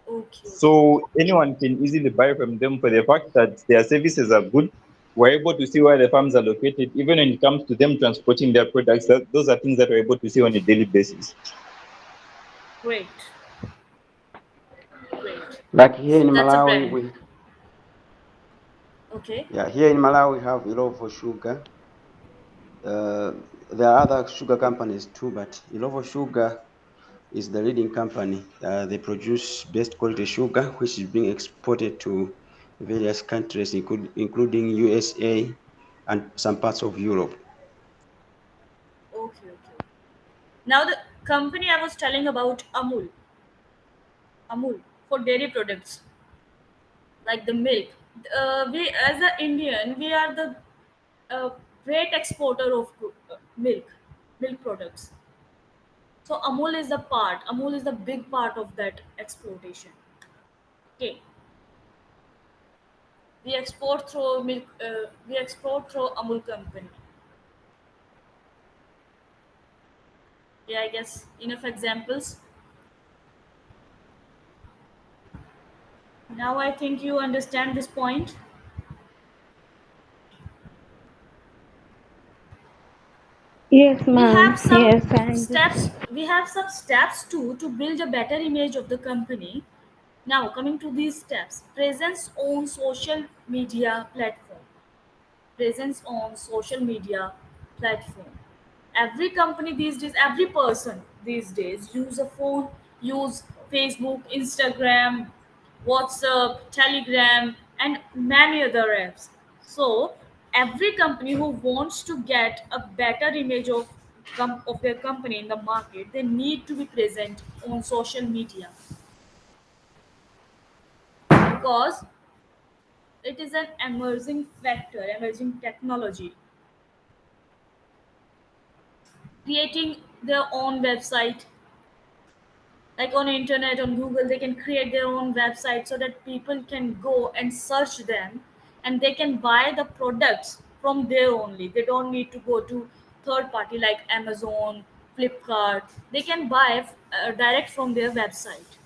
okay, okay. So anyone can easily buy from them for the fact that their services are good. We're able to see where the farms are located, even when it comes to them transporting their products. Those are things that we're able to see on a daily basis. Great, great. Like here in That's a Malawi, brand. we Okay, yeah, here in Malawi we have Ilovo Sugar. Uh, there are other sugar companies too, but Ilovo Sugar is the leading company. They produce best quality sugar, which is being exported to various countries, including USA and some parts of Europe. okay, okay. Now the company I was telling about, Amul for dairy products like the milk. We as an Indian, we are the uh, great exporter of milk products. So Amul is the big part of that exploitation. Okay, we export through milk. We export through Amul company. Yeah, I guess enough examples. Now I think you understand this point. Yes, We ma'am. have some Yes, I steps. understand. We have some steps too to build a better image of the company. Now coming to these steps: presence on social media platform. Presence on social media platform. Every company these days, every person these days use a phone, use Facebook, Instagram, WhatsApp, Telegram, and many other apps. So every company who wants to get a better image of of their company in the market, they need to be present on social media, because it is an emerging factor, emerging technology. Creating their own website, like on internet, on Google, they can create their own website so that people can go and search them, and they can buy the products from there only. They don't need to go to third party like Amazon, Flipkart. They can buy direct from their website.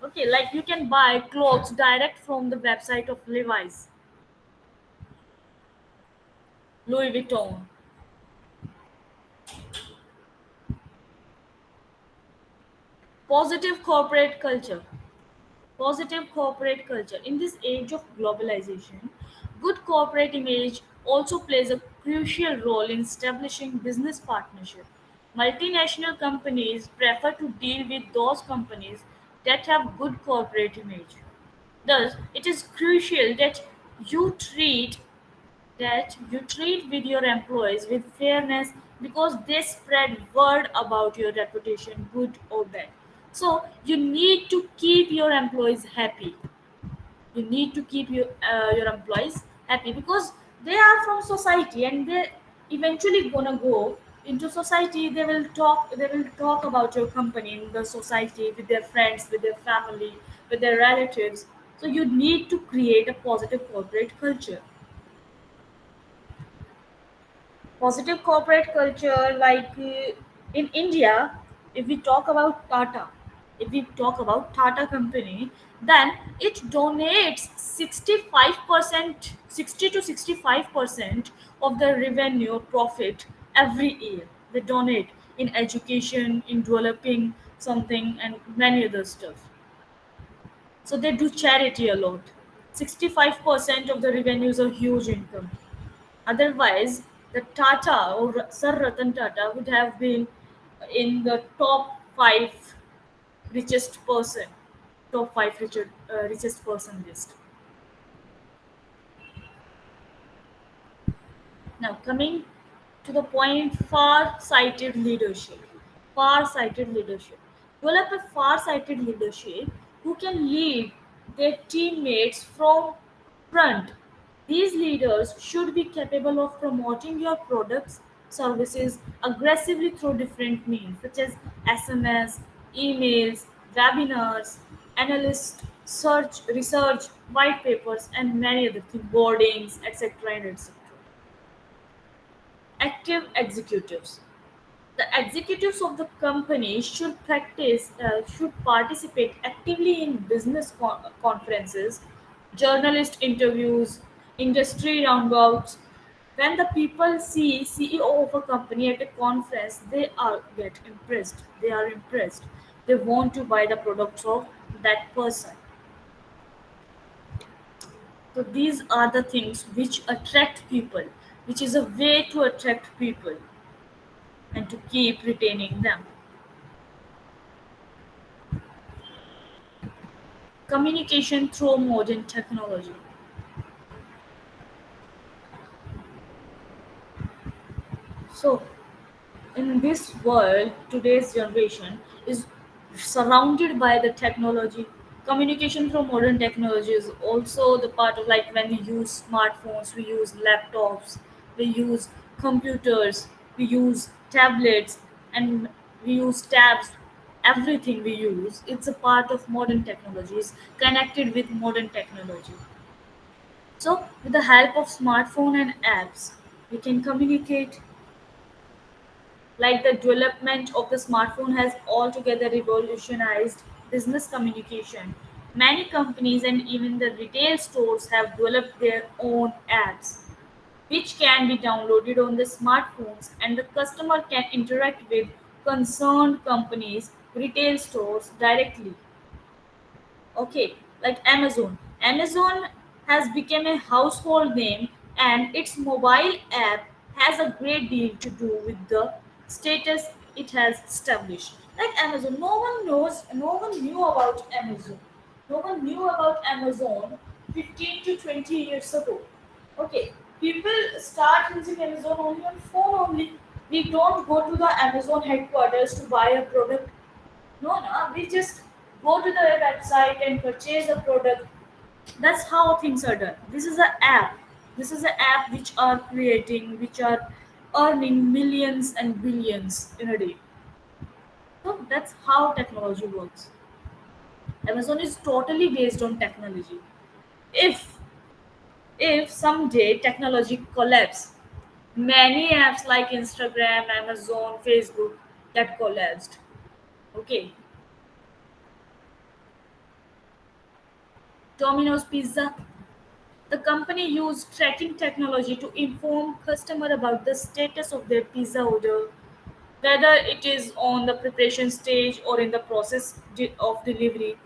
Okay, like you can buy clothes direct from the website of Levi's, Louis Vuitton. Positive corporate culture. Positive corporate culture. In this age of globalization, good corporate image also plays a crucial role in establishing business partnership. Multinational companies prefer to deal with those companies that have good corporate image. Thus, it is crucial you treat that you treat with your employees with fairness, because they spread word about your reputation, good or bad. So you need to keep your employees happy. You need to keep your employees happy, because they are from society, and they eventually gonna go into society. They will talk about your company in the society, with their friends, with their family, with their relatives. So you need to create a positive corporate culture. Positive corporate culture, like in India, if we talk about Tata, if we talk about Tata company, then it donates 65%, 60 to 65% of the revenue profit every year. They donate in education, in developing something, and many other stuff. So they do charity a lot. 65% of the revenues are huge income. Otherwise, the Tata or Sir Ratan Tata would have been in the top five richest person, top five richest person list. Now, coming to the point, far-sighted leadership. Far-sighted leadership. Develop a far-sighted leadership who can lead their teammates from front. These leaders should be capable of promoting your products, services aggressively through different means, such as SMS, emails, webinars, analyst search, research, white papers, and many other things, boardings, etc. and etc. active executives. The executives of the company should participate actively in business conferences, journalist interviews, industry roundabouts. When the people see CEO of a company at a conference, they are get impressed. They are impressed. They want to buy the products of that person. So these are the things which attract people, which is a way to attract people and to keep retaining them. Communication through modern technology. So, in this world, today's generation is surrounded by the technology. Communication through modern technology is also the part of, like, when we use smartphones, we use laptops, we use computers, we use tablets, and we use tabs. Everything we use, it's a part of modern technologies, connected with modern technology. So, with the help of smartphone and apps, we can communicate. Like, the development of the smartphone has altogether revolutionized business communication. Many companies and even the retail stores have developed their own apps, which can be downloaded on the smartphones, and the customer can interact with concerned companies, retail stores directly. Okay, like Amazon has become a household name, and its mobile app has a great deal to do with the status it has established. Like Amazon, no one knew about Amazon. No one knew about Amazon 15 to 20 years ago. Okay, people start using Amazon only on phone only. We don't go to the Amazon headquarters to buy a product. No, no, we just go to the website and purchase a product. That's how things are done. This is an app. This is an app which are creating, which are earning millions and billions in a day. So that's how technology works. Amazon is totally based on technology. If if someday technology collapse, many apps like Instagram, Amazon, Facebook get collapsed. Okay, Domino's Pizza. The company used tracking technology to inform customer about the status of their pizza order, whether it is on the preparation stage or in the process of delivery.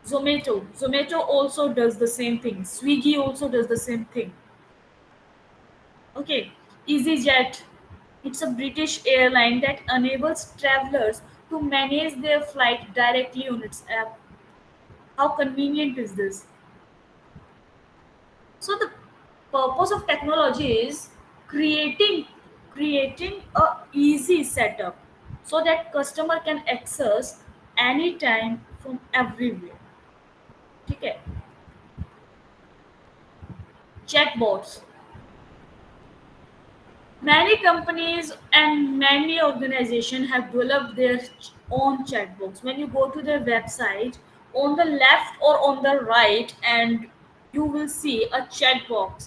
Zomato also does the same thing. Swiggy also does the same thing. Okay, EasyJet. It's a British airline that enables travelers to manage their flight directly on its app. How convenient is this? So the purpose of technology is creating creating a easy setup so that customer can access anytime from everywhere. Okay. Chatbots. Many companies and many organizations have developed their own chatbots. When you go to their website, on the left or on the right, and you will see a chatbot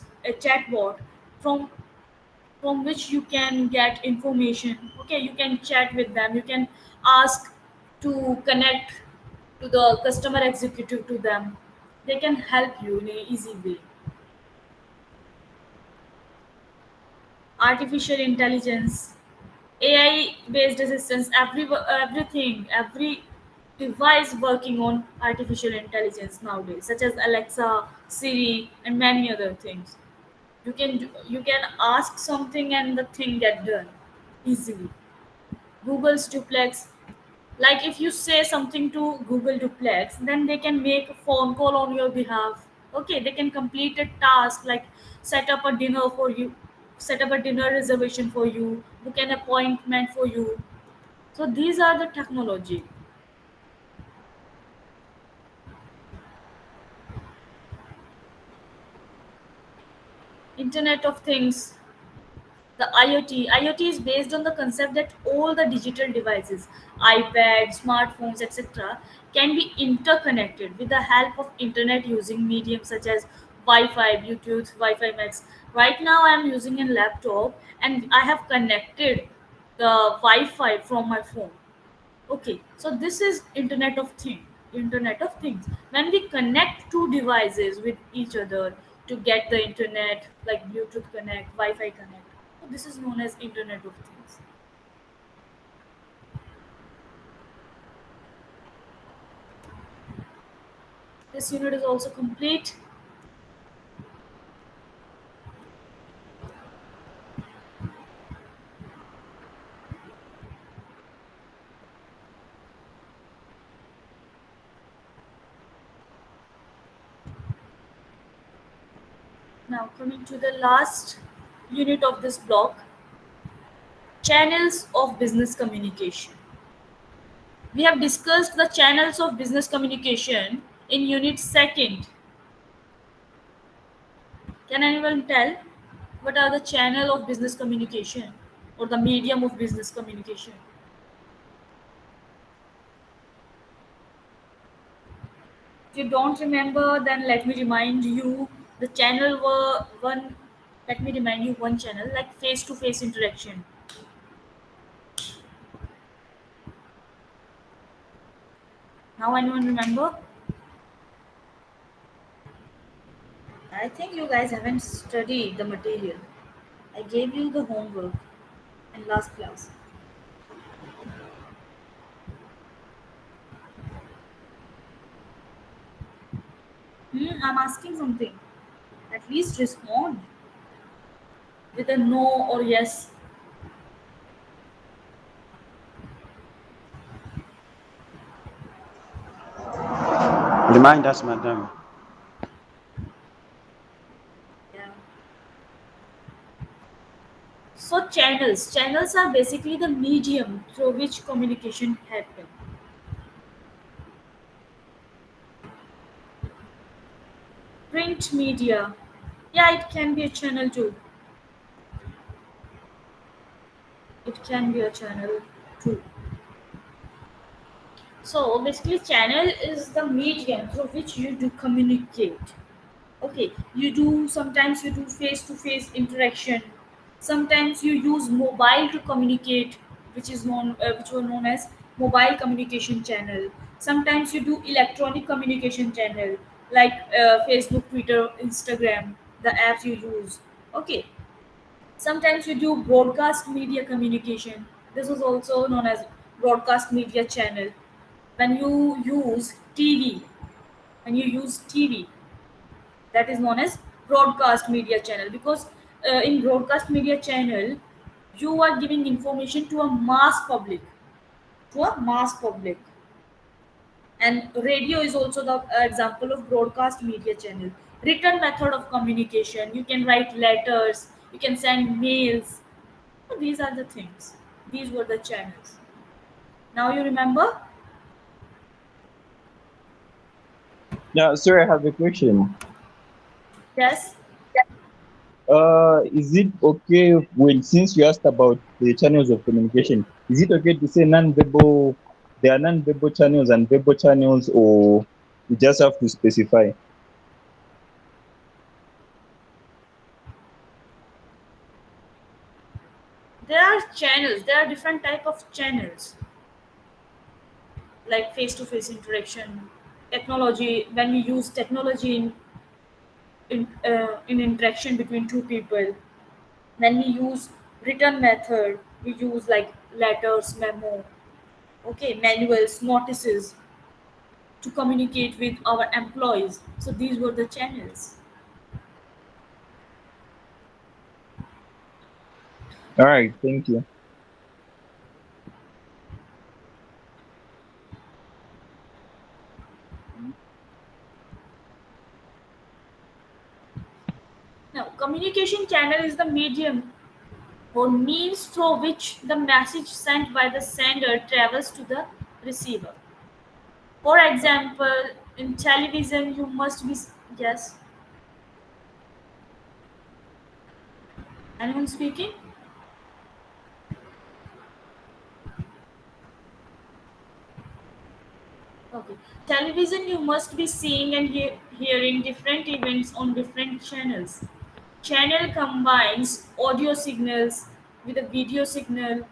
from which you can get information. Okay, you can chat with them, you can ask to connect to the customer executive to them. They can help you in an easy way. Artificial intelligence, AI based assistance, every device working on artificial intelligence nowadays, such as Alexa, Siri, and many other things. You can ask something and the thing get done easily. Google's duplex. Like, if you say something to Google duplex, then they can make a phone call on your behalf. Okay, they can complete a task like set up a dinner for you, set up a dinner reservation for you, book an appointment for you. So these are the technology. Internet of Things. The IoT is based on the concept that all the digital devices, iPads, smartphones, etc., can be interconnected with the help of internet using mediums such as Wi-Fi, Bluetooth, Wi-Fi Max, Right now I am using a laptop and I have connected the Wi-Fi from my phone. Okay, so this is internet of things. When we connect two devices with each other to get the internet, like Bluetooth connect, Wi-Fi connect, so this is known as internet of things. This unit is also complete. Now coming to the last unit of this block, channels of business communication. We have discussed the channels of business communication in unit second. Can anyone tell what are the channel of business communication or the medium of business communication? If you don't remember, then let me remind you the channel were one. Let me remind you one channel like face-to-face interaction. Now anyone remember? I think you guys haven't studied the material. I gave you the homework in last class. I'm asking something. At least respond with a no or yes. Remind us, madam. Yeah. So channels are basically the medium through which communication happen. Print media, yeah, it can be a channel too. It can be a channel too. So basically, channel is the medium through which you do communicate. Okay, sometimes you do face to face interaction. Sometimes you use mobile to communicate, which were known as mobile communication channel. Sometimes you do electronic communication channel like Facebook, Twitter, Instagram, the apps you use. Okay, sometimes you do broadcast media communication. This is also known as broadcast media channel. When you use TV, when you use TV, that is known as broadcast media channel, because in broadcast media channel you are giving information to a mass public. And radio is also the example of broadcast media channel. Written method of communication, you can write letters, you can send mails. So these are the things, these were the channels. Now you remember? Yeah, sir, I have a question. Yes. Is it okay when, since you asked about the channels of communication, is it okay to say non-verbal? There are non-verbal channels and verbal channels, or you just have to specify? There are channels, there are different type of channels, like face-to-face interaction, technology. When we use technology in interaction between two people, when we use written method, we use like letters, memo, okay, manuals, notices to communicate with our employees. So these were the channels. All right, thank you. Now communication channel is the medium or means through which the message sent by the sender travels to the receiver. For example, in television, you must be. Yes, anyone speaking? Okay. Television, you must be seeing and hearing different events on different channels. Channel combines audio signals with a video signal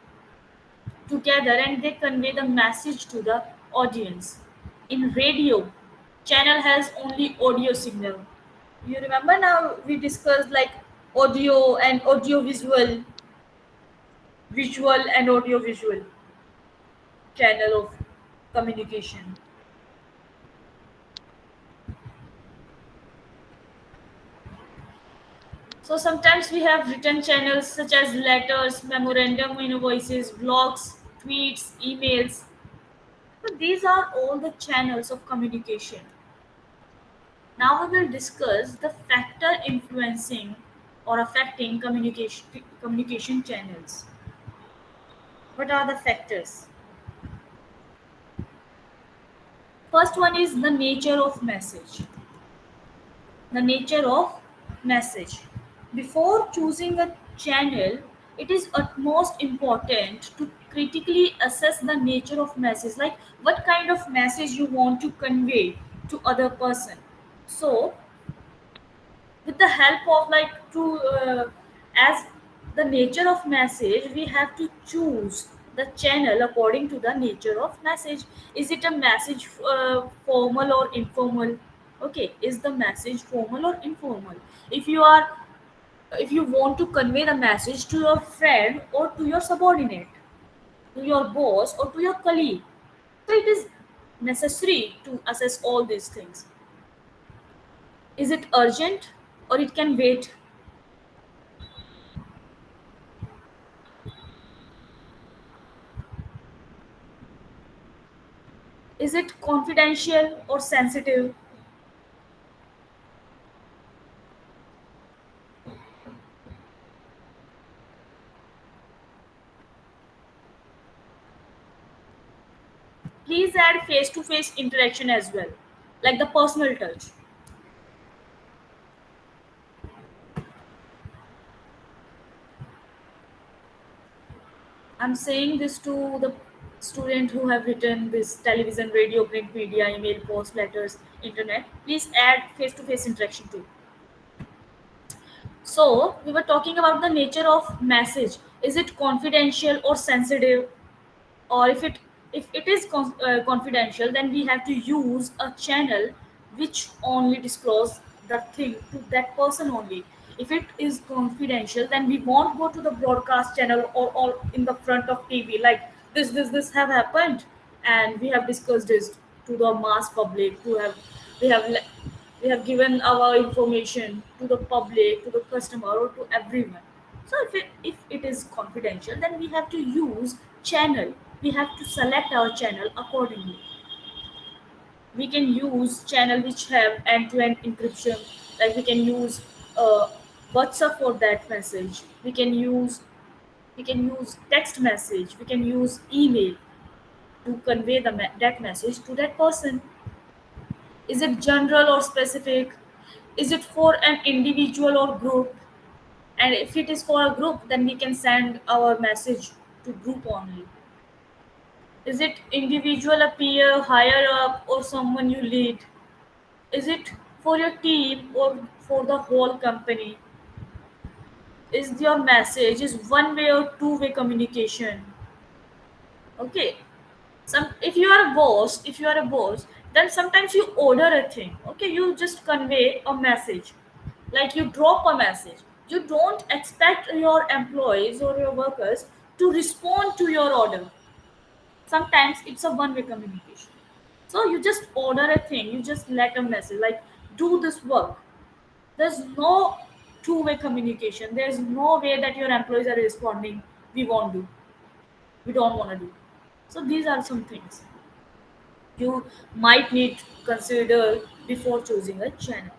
together and they convey the message to the audience. In radio, channel has only audio signal. You remember now we discussed like audio and audio visual, visual and audio visual channel of communication. So sometimes we have written channels such as letters, memorandum invoices, blogs, tweets, emails. So these are all the channels of communication. Now we will discuss the factor influencing or affecting communication channels. What are the factors? First one is the nature of message. The nature of message. Before choosing a channel, it is utmost important to critically assess the nature of message, like what kind of message you want to convey to other person. So with the help of like to as the nature of message, we have to choose the channel according to the nature of message. Is it a message formal or informal? Okay, is the message formal or informal? if you are if you want to convey the message to your friend or to your subordinate, to your boss or to your colleague, so it is necessary to assess all these things. Is it urgent or it can wait? Is it confidential or sensitive? Please add face to face interaction as well, like the personal touch. I'm saying this to the student who have written this television, radio, print media, email, post, letters, internet. Please add face to face interaction too. So, we were talking about the nature of message. Is it confidential or sensitive? Or if it is confidential, then we have to use a channel which only disclose the thing to that person only. If it is confidential, then we won't go to the broadcast channel or in the front of TV like this have happened and we have discussed this to the mass public, to have we have le- we have given our information to the public, to the customer or to everyone. So if it is confidential, then we have to use channel. We have to select our channel accordingly. We can use channel which have end-to-end encryption, like we can use uh, WhatsApp for that message. We can use text message. We can use email to convey that message to that person. Is it general or specific? Is it for an individual or group? And if it is for a group, then we can send our message to group only. Is it individual, a peer, higher up, or someone you lead? Is it for your team or for the whole company? Is your message is one way or two-way communication? Okay. If you are a boss, then sometimes you order a thing. Okay, you just convey a message, like you drop a message. You don't expect your employees or your workers to respond to your order. Sometimes it's a one-way communication. So you just order a thing, you just let a message like do this work. There's no two-way communication. There's no way that your employees are responding. We won't do. We don't want to do. So these are some things you might need to consider before choosing a channel.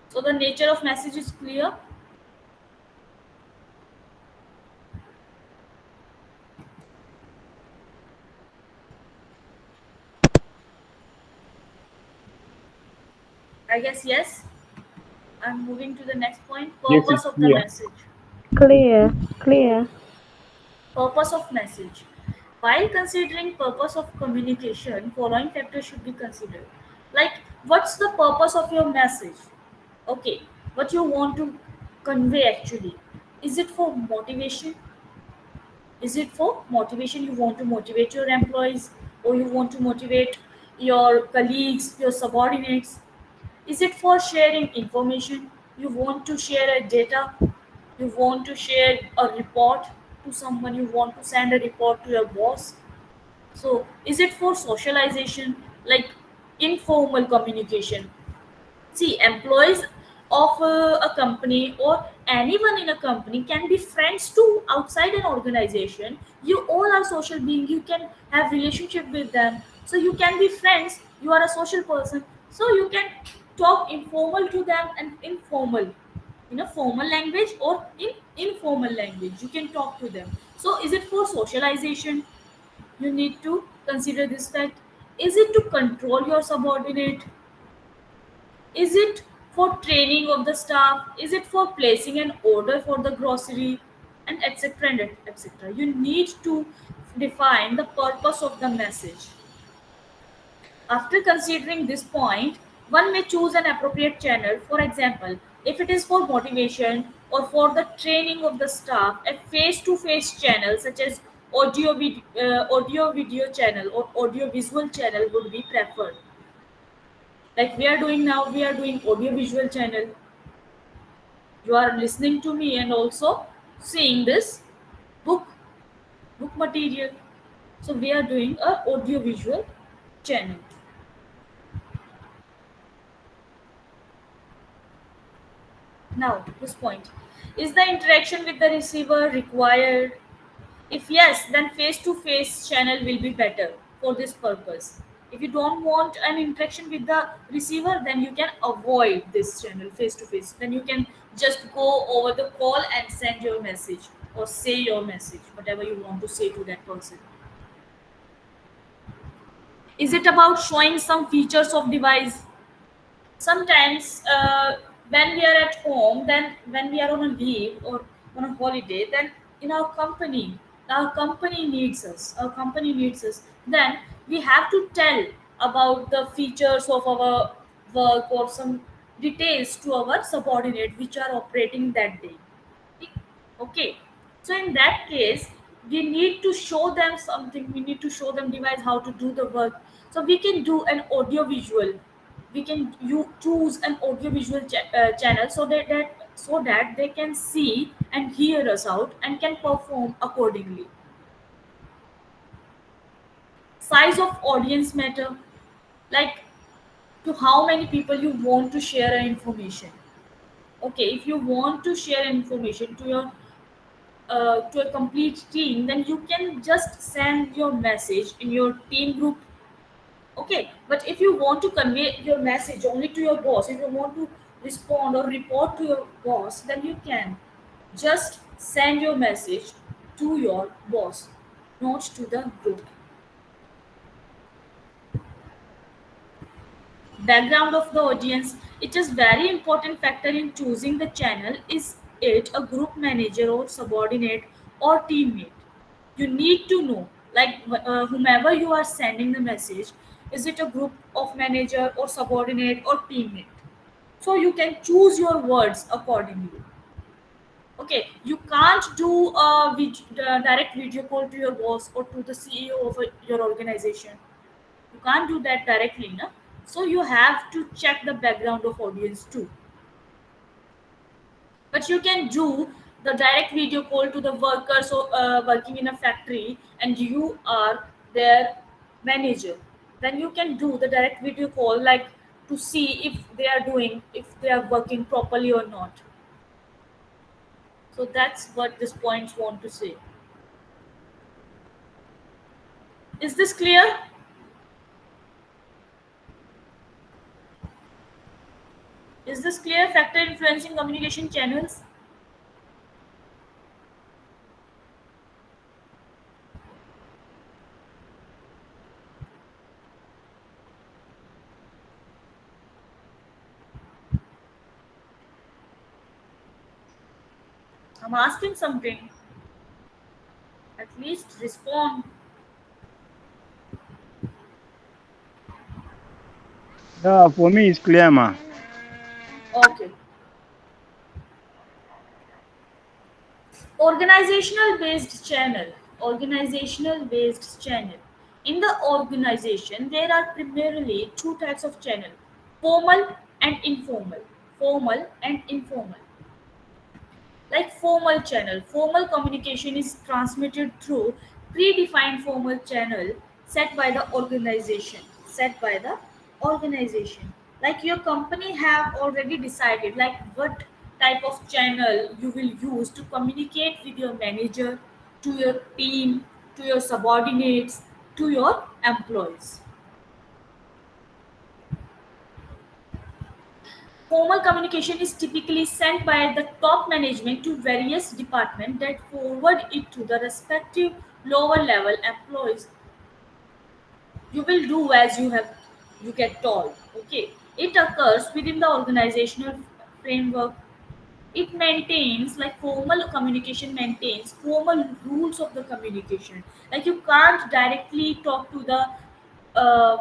So the nature of message is clear. I guess yes. I'm moving to the next point. Yes, Purpose it's of the clear. message. Clear, clear. Purpose of message. While considering purpose of communication, following factors should be considered. Like, what's the purpose of your message? Okay, what you want to convey actually? Is it for motivation? Is it for motivation? You want to motivate your employees, or you want to motivate your colleagues, your subordinates? Is it for sharing information? You want to share a data, you want to share a report to someone, you want to send a report to your boss. So is it for socialization, like informal communication? See, employees of a company or anyone in a company can be friends too outside an organization. You all are social beings. You can have relationship with them. So you can be friends. You are a social person. So you can talk informal to them and informal in a formal language or in informal language. You can talk to them. So is it for socialization? You need to consider this fact. Is it to control your subordinate? Is it for training of the staff? Is it for placing an order for the grocery? And etc. and etc. You need to define the purpose of the message. After considering this point, one may choose an appropriate channel. For example, if it is for motivation or for the training of the staff, a face-to-face channel such as audio video channel or audio visual channel would be preferred. Like we are doing now, we are doing audio visual channel. You are listening to me and also seeing this book book material. So we are doing a audio visual channel. Now this point, is the interaction with the receiver required? If yes, then face to face channel will be better for this purpose. If you don't want an interaction with the receiver, then you can avoid this channel face to face. Then you can just go over the call and send your message or say your message, whatever you want to say to that person. Is it about showing some features of device? Sometimes when we are at home, then when we are on a leave or on a holiday, then in our company needs us, then we have to tell about the features of our work or some details to our subordinate which are operating that day. Okay, so in that case, we need to show them something. We need to show them device how to do the work. So we can do an audio visual. We can you choose an audio visual channel so that they can see and hear us out and can perform accordingly. Size of audience matter, like to how many people you want to share information. Okay, if you want to share information to a complete team, then you can just send your message in your team group. Okay, but if you want to convey your message only to your boss, if you want to respond or report to your boss, then you can just send your message to your boss, not to the group. Background of the audience, it is very important factor in choosing the channel. Is it a group manager or subordinate or teammate? You need to know, like whomever you are sending the message, is it a group of manager or subordinate or teammate? So you can choose your words accordingly. Okay, you can't do a direct video call to your boss or to the CEO of your organization. You can't do that directly, no? So you have to check the background of audience too. But you can do the direct video call to the workers working in a factory, and you are their manager. Then you can do the direct video call, like to see if they are working properly or not. So that's what this points want to say. Is this clear? Is this clear? Factor influencing communication channels. I'm asking something. At least respond. Yeah, for me it's clear, ma. Okay. Organizational based channel. In the organization, there are primarily two types of channel: formal and informal. Formal and informal. Like formal channel, formal communication is transmitted through predefined formal channel set by the organization. Set by the organization. Like your company have already decided like what type of channel you will use to communicate with your manager, to your team, to your subordinates, to your employees. Formal communication is typically sent by the top management to various departments that forward it to the respective lower level employees. You will do as you get told. Okay. It occurs within the organizational framework. It maintains like formal communication maintains formal rules of the communication. Like you can't directly talk to the uh,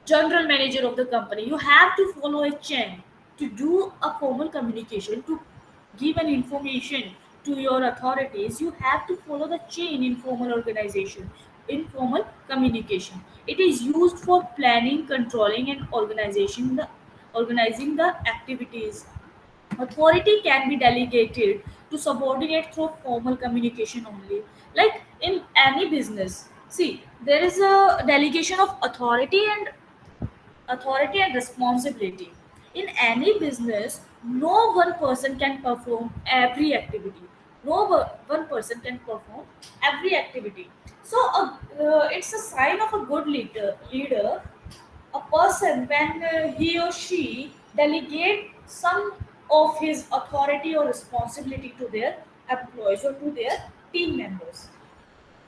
general manager of the company. You have to follow a chain to do a formal communication, to give an information to your authorities. You have to follow the chain in formal organization, informal communication. It is used for planning, controlling, and organizing the activities. Authority can be delegated to subordinate through formal communication only. Like in any business, see, there is a delegation of authority and responsibility. In any business, no one person can perform every activity. One person can perform every activity. So it's a sign of a good leader, a person when he or she delegate some of his authority or responsibility to their employees or to their team members.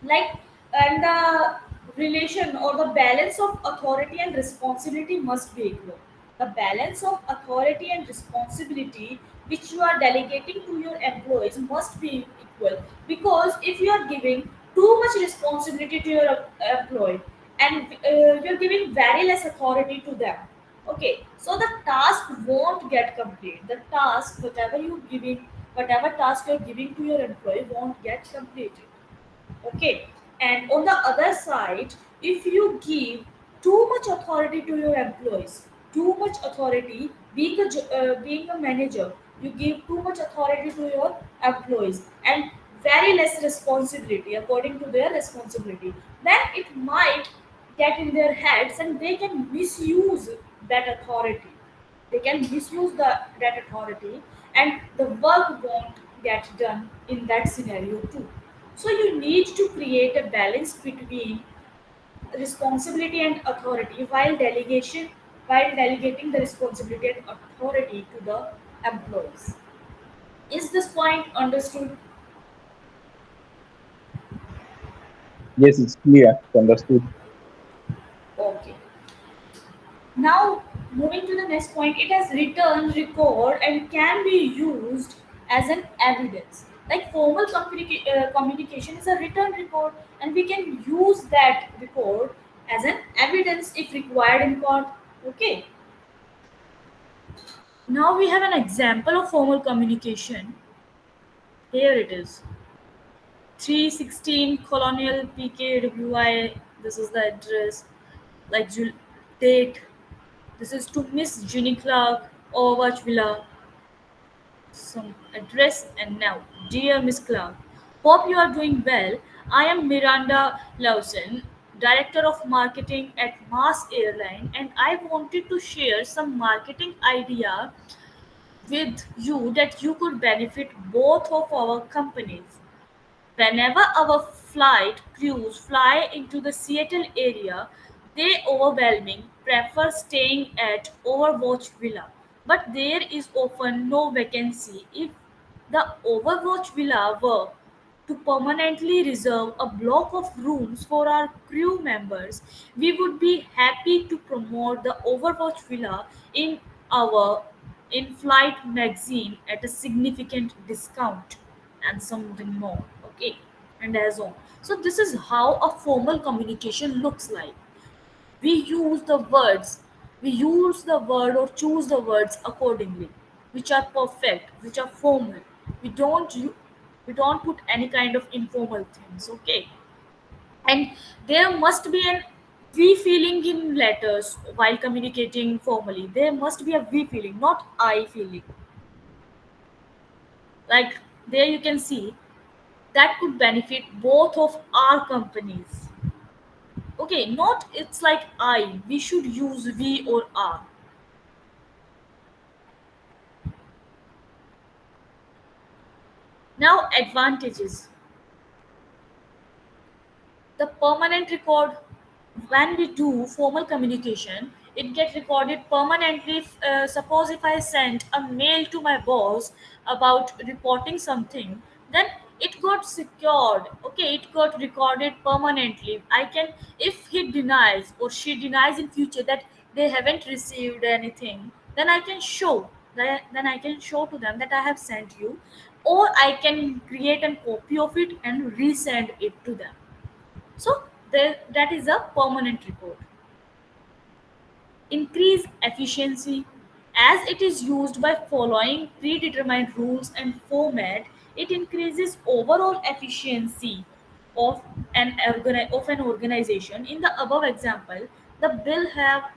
Like, and the relation or the balance of authority and responsibility must be equal. The balance of authority and responsibility which you are delegating to your employees must be equal, because if you are giving too much responsibility to your employee and you're giving very less authority to them, okay, so the task won't get complete. The task, whatever task you're giving to your employee won't get completed. Okay. And on the other side, if you give too much authority to your employees, too much authority, being a manager, you give too much authority to your employees and very less responsibility according to their responsibility, then it might get in their heads and they can misuse that authority. They can misuse that authority, and the work won't get done in that scenario too. So you need to create a balance between responsibility and authority while delegating the responsibility and authority to the employees. Is this point understood? Yes, it's clear. It's understood. Okay. Now, moving to the next point, it has written record and can be used as an evidence. Like formal communication is a written record, and we can use that record as an evidence if required in court. Okay. Now we have an example of formal communication. Here it is. 316 Colonial PKWI. This is the address. Like date. This is to Miss Ginny Clark, Overwatch Villa, some address and now. Dear Miss Clark, hope you are doing well. I am Miranda Lawson, Director of Marketing at Mars Airline, and I wanted to share some marketing idea with you that you could benefit both of our companies. Whenever our flight crews fly into the Seattle area, they overwhelming prefer staying at Overwatch Villa. But there is often no vacancy. If the Overwatch Villa were to permanently reserve a block of rooms for our crew members, we would be happy to promote the Overwatch Villa in our in-flight magazine at a significant discount and something more. Okay, and as on. So this is how a formal communication looks like. We use the words, we use the word or choose the words accordingly, which are perfect, which are formal. We don't use. We don't put any kind of informal things. Okay. And there must be an we feeling in letters while communicating formally. There must be a we feeling, not I feeling. Like there you can see that could benefit both of our companies. Okay, not it's like I. We should use we or are. Now advantages. The permanent record, when we do formal communication, it gets recorded permanently. Suppose if I sent a mail to my boss about reporting something, then it got secured. Okay, it got recorded permanently. I can, if he denies or she denies in future that they haven't received anything, then I can show then I can show to them that I have sent you, or I can create a copy of it and resend it to them. So that is a permanent record. Increase efficiency. As it is used by following predetermined rules and format, it increases overall efficiency of of an organization. In the above example, the bill have,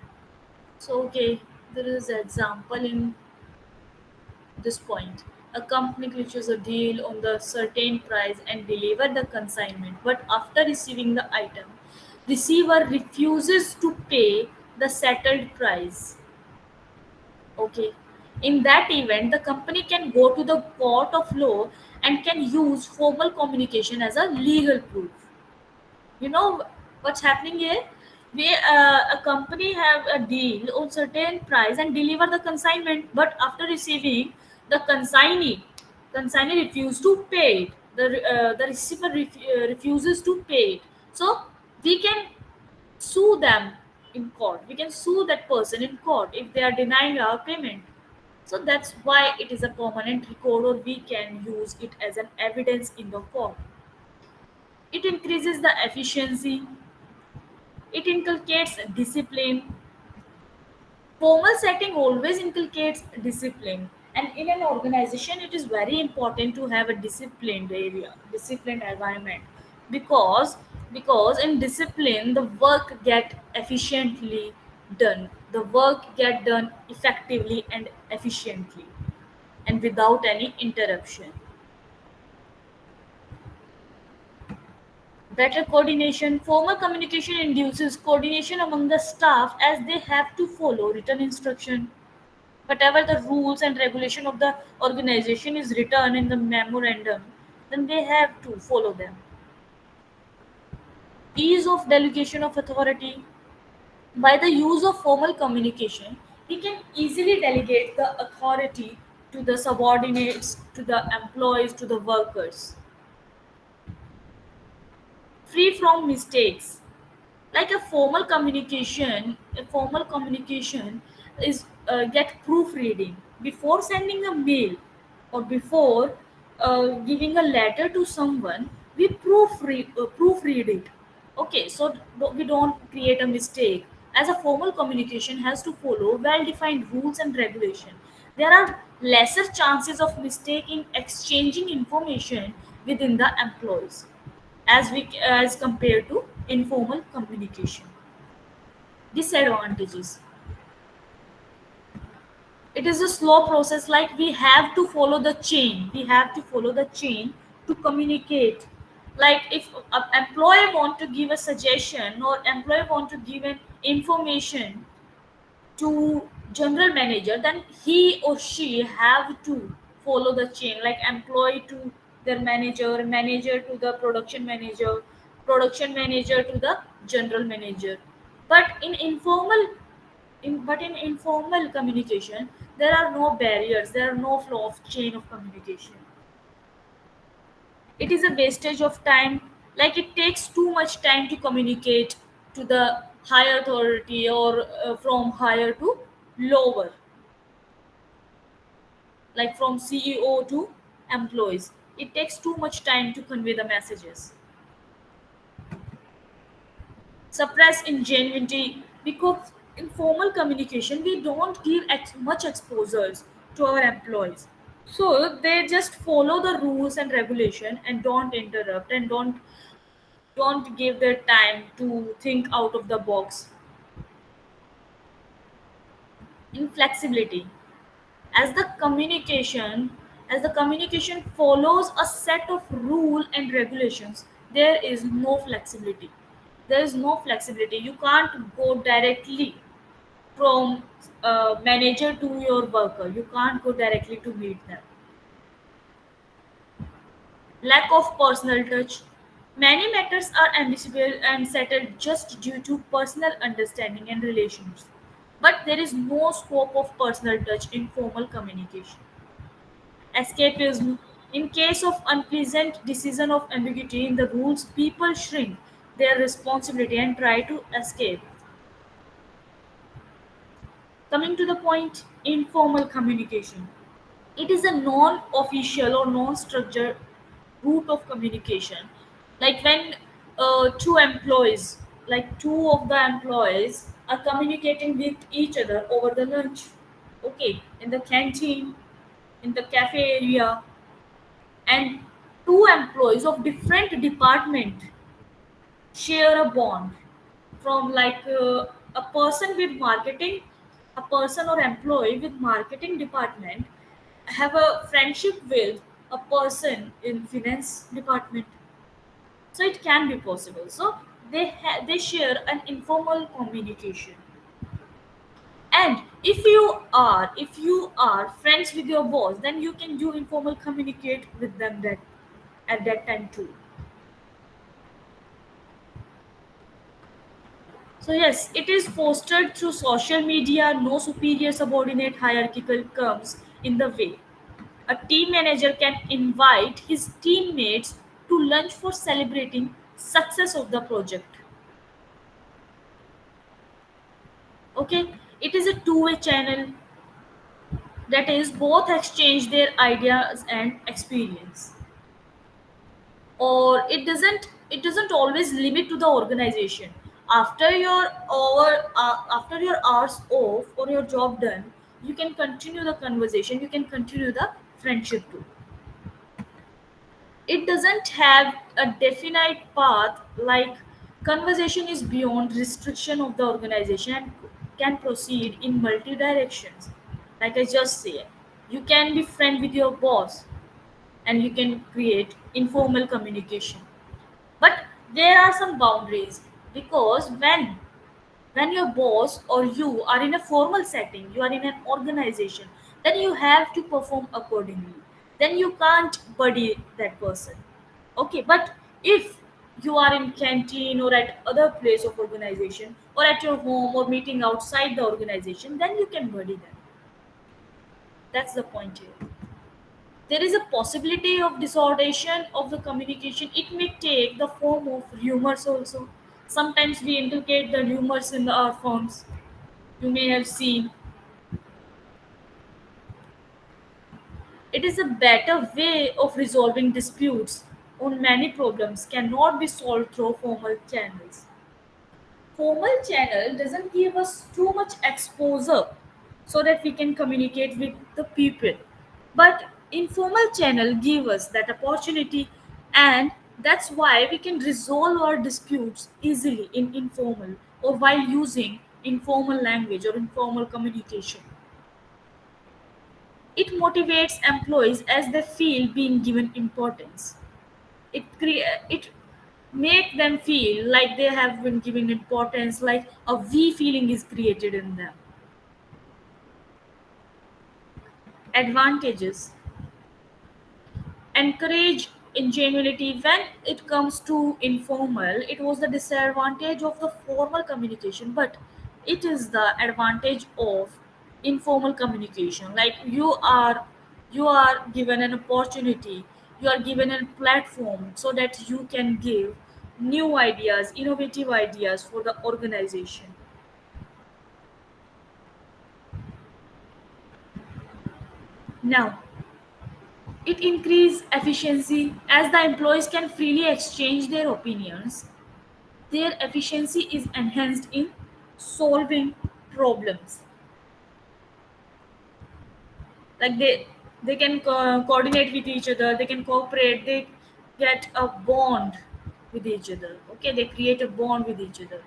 so okay, there is an example in this point. A company clinches a deal on the certain price and deliver the consignment, but after receiving the item, receiver refuses to pay the settled price. Okay. In that event, the company can go to the court of law and can use formal communication as a legal proof. You know what's happening here? We a company have a deal on certain price and deliver the consignment, but after receiving the consignee refuse to pay it. The receiver refuses to pay it. So we can sue them in court. We can sue that person in court if they are denying our payment. So that's why it is a permanent record, or we can use it as an evidence in the court. It increases the efficiency. It inculcates discipline. Formal setting always inculcates discipline. And in an organization, it is very important to have a disciplined area, disciplined environment. Because because in discipline the work get efficiently done. The work get done effectively and efficiently and without any interruption. Better coordination. Formal communication induces coordination among the staff as they have to follow written instruction. Whatever the rules and regulation of the organization is written in the memorandum, then they have to follow them. Ease of delegation of authority. By the use of formal communication, we can easily delegate the authority to the subordinates, to the employees, to the workers. Free from mistakes. Like a formal communication is get proofreading before sending a mail, or before giving a letter to someone. We proofread it. Okay, so we don't create a mistake. As a formal communication has to follow well defined rules and regulation, there are lesser chances of mistake in exchanging information within the employees as compared to informal communication. Disadvantages. It is a slow process. Like we have to follow the chain. We have to follow the chain to communicate. Like if an employee want to give a suggestion, or employee want to give an information to general manager, then he or she have to follow the chain, like employee to their manager, manager to the production manager, production manager to the general manager. But in informal communication, there are no barriers, there are no flow of chain of communication. It is a wastage of time. Like it takes too much time to communicate to the higher authority, or from higher to lower, like from CEO to employees. It takes too much time to convey the messages. Suppress ingenuity. Because in formal communication we don't give much exposures to our employees. So they just follow the rules and regulation and don't interrupt and don't give their time to think out of the box. Inflexibility. As the communication as the communication follows a set of rule and regulations, there is no flexibility. You can't go directly from manager to your worker. You can't go directly to meet them. Lack of personal touch. Many matters are amicable and settled just due to personal understanding and relations. But there is no scope of personal touch in formal communication. Escapism. In case of unpleasant decision of ambiguity in the rules, people shrink their responsibility and try to escape. Coming to the point, informal communication. It is a non-official or non-structured route of communication. Like when two employees, like two of the employees are communicating with each other over the lunch. Okay, in the canteen, in the cafe area, and two employees of different department share a bond from a person with marketing, a person or employee with marketing department have a friendship with a person in finance department. So it can be possible. So they share an informal communication. And if you are friends with your boss, then you can do informal communicate with them that at that time too. So yes, it is fostered through social media. No superior subordinate hierarchical comes in the way. A team manager can invite his teammates to lunch for celebrating success of the project. Okay, it is a two-way channel, that is both exchange their ideas and experience. Or it doesn't always limit to the organization. After your hours off or your job done, you can continue the conversation, you can continue the friendship too. It doesn't have a definite path, like conversation is beyond restriction of the organization and can proceed in multi directions. Like I just said, you can be friend with your boss and you can create informal communication. But there are some boundaries, because when your boss or you are in a formal setting, you are in an organization, then you have to perform accordingly. Then you can't buddy that person. Okay, but if you are in canteen or at other place of organization or at your home or meeting outside the organization, then you can buddy them. That's the point here. There is a possibility of distortion of the communication. It may take the form of rumors also. Sometimes we inculcate the rumors in our forms. You may have seen. It is a better way of resolving disputes on many problems cannot be solved through formal channels. Formal channel doesn't give us too much exposure so that we can communicate with the people, but informal channel give us that opportunity, and that's why we can resolve our disputes easily in informal or while using informal language or informal communication. It motivates employees as they feel being given importance. It make them feel like they have been given importance, like a we feeling is created in them. Advantages: encourage ingenuity. When it comes to informal, it was the disadvantage of the formal communication, but it is the advantage of informal communication. Like you are given an opportunity, you are given a platform so that you can give new ideas, innovative ideas for the organization. Now, it increases efficiency as the employees can freely exchange their opinions. Their efficiency is enhanced in solving problems. Like They can coordinate with each other, they can cooperate, they get a bond with each other. Okay, they create a bond with each other.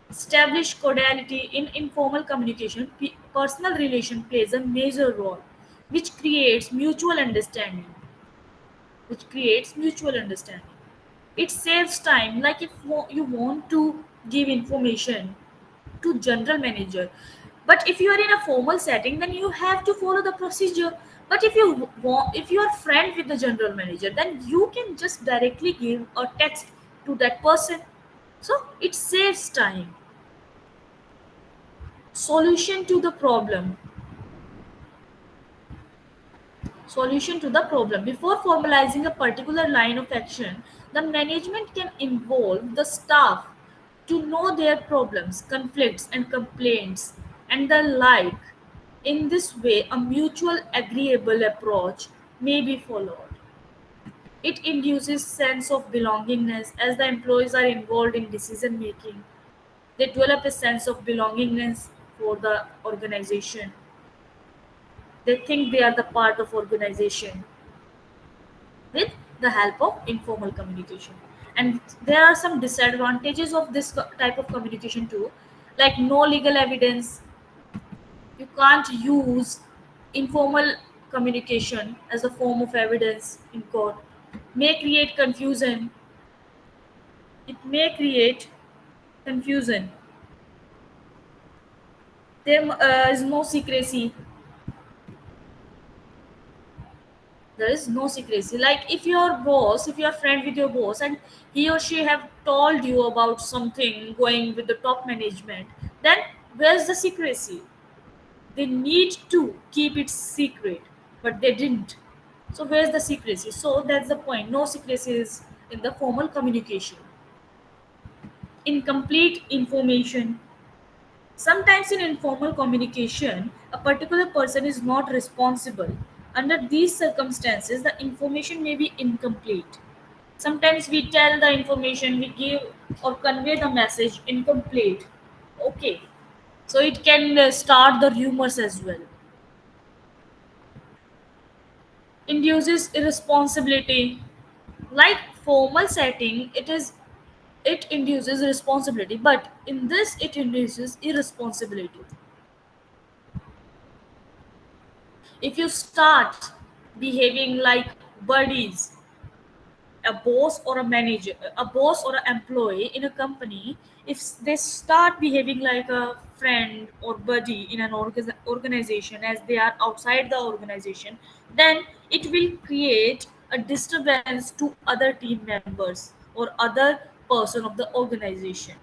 Establish cordiality in informal communication. Personal relation plays a major role, which creates mutual understanding, which creates mutual understanding. It saves time. Like if you want to give information to general manager, but if you are in a formal setting, then you have to follow the procedure. But if you are friend with the general manager, then you can just directly give a text to that person. So it saves time. Solution to the problem. Solution to the problem. Before formalizing a particular line of action, the management can involve the staff to know their problems, conflicts, and complaints, and the like. In this way, a mutual agreeable approach may be followed. It induces sense of belongingness as the employees are involved in decision making. They develop a sense of belongingness for the organization. They think they are the part of organization with the help of informal communication. And there are some disadvantages of this type of communication too, like no legal evidence. You can't use informal communication as a form of evidence in court. May create confusion. It may create confusion. There is no secrecy. There is no secrecy. Like if your boss, if you are friend with your boss and he or she have told you about something going with the top management, then where's the secrecy? They need to keep it secret, but they didn't. So where's the secrecy? So that's the point. No secrecy is in the formal communication. Incomplete information. Sometimes in informal communication, a particular person is not responsible. Under these circumstances, the information may be incomplete. Sometimes we tell the information, we give or convey the message incomplete. Okay, so it can start the rumors as well. Induces irresponsibility. Like formal setting, it induces responsibility, but in this it induces irresponsibility. If you start behaving like buddies, a boss or a manager, a boss or an employee in a company, if they start behaving like a friend or buddy in an organization as they are outside the organization, then it will create a disturbance to other team members or other person of the organization.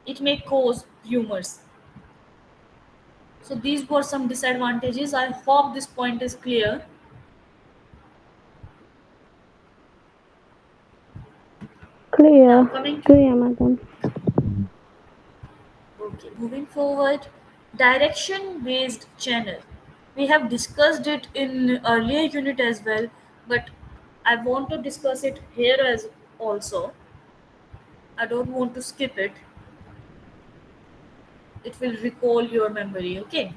It may cause rumors. So these were some disadvantages. I hope this point is clear. Now Clear, coming clear, madam. Okay, moving forward, direction based channel. We have discussed it in earlier unit as well, but I want to discuss it here as also. I don't want to skip it. It will recall your memory. Okay.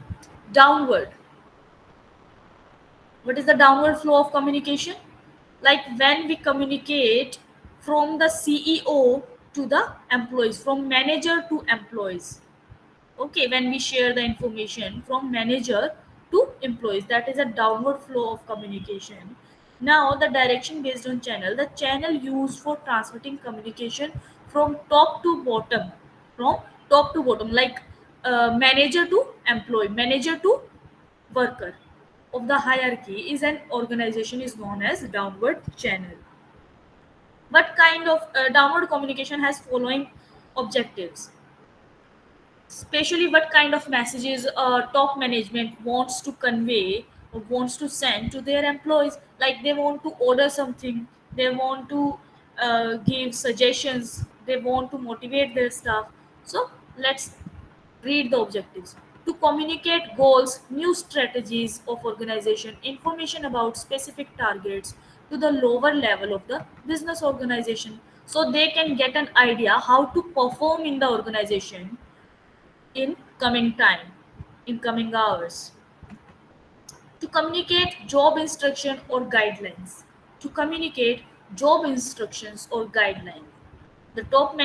Downward. What is the downward flow of communication? Like when we communicate from the CEO to the employees, from manager to employees. Okay, when we share the information from manager to employees, that is a downward flow of communication. Now the direction based on channel, the channel used for transmitting communication from top to bottom, from top to bottom, like manager to employee, manager to worker of the hierarchy is an organization is known as downward channel. What kind of downward communication has following objectives? Especially what kind of messages top management wants to convey or wants to send to their employees, like they want to order something, they want to give suggestions, they want to motivate their staff. So let's read the objectives. To communicate goals, new strategies of organization, information about specific targets to the lower level of the business organization, so they can get an idea how to perform in the organization in coming time, in coming hours. To communicate job instruction or guidelines. To communicate job instructions or guidelines. The top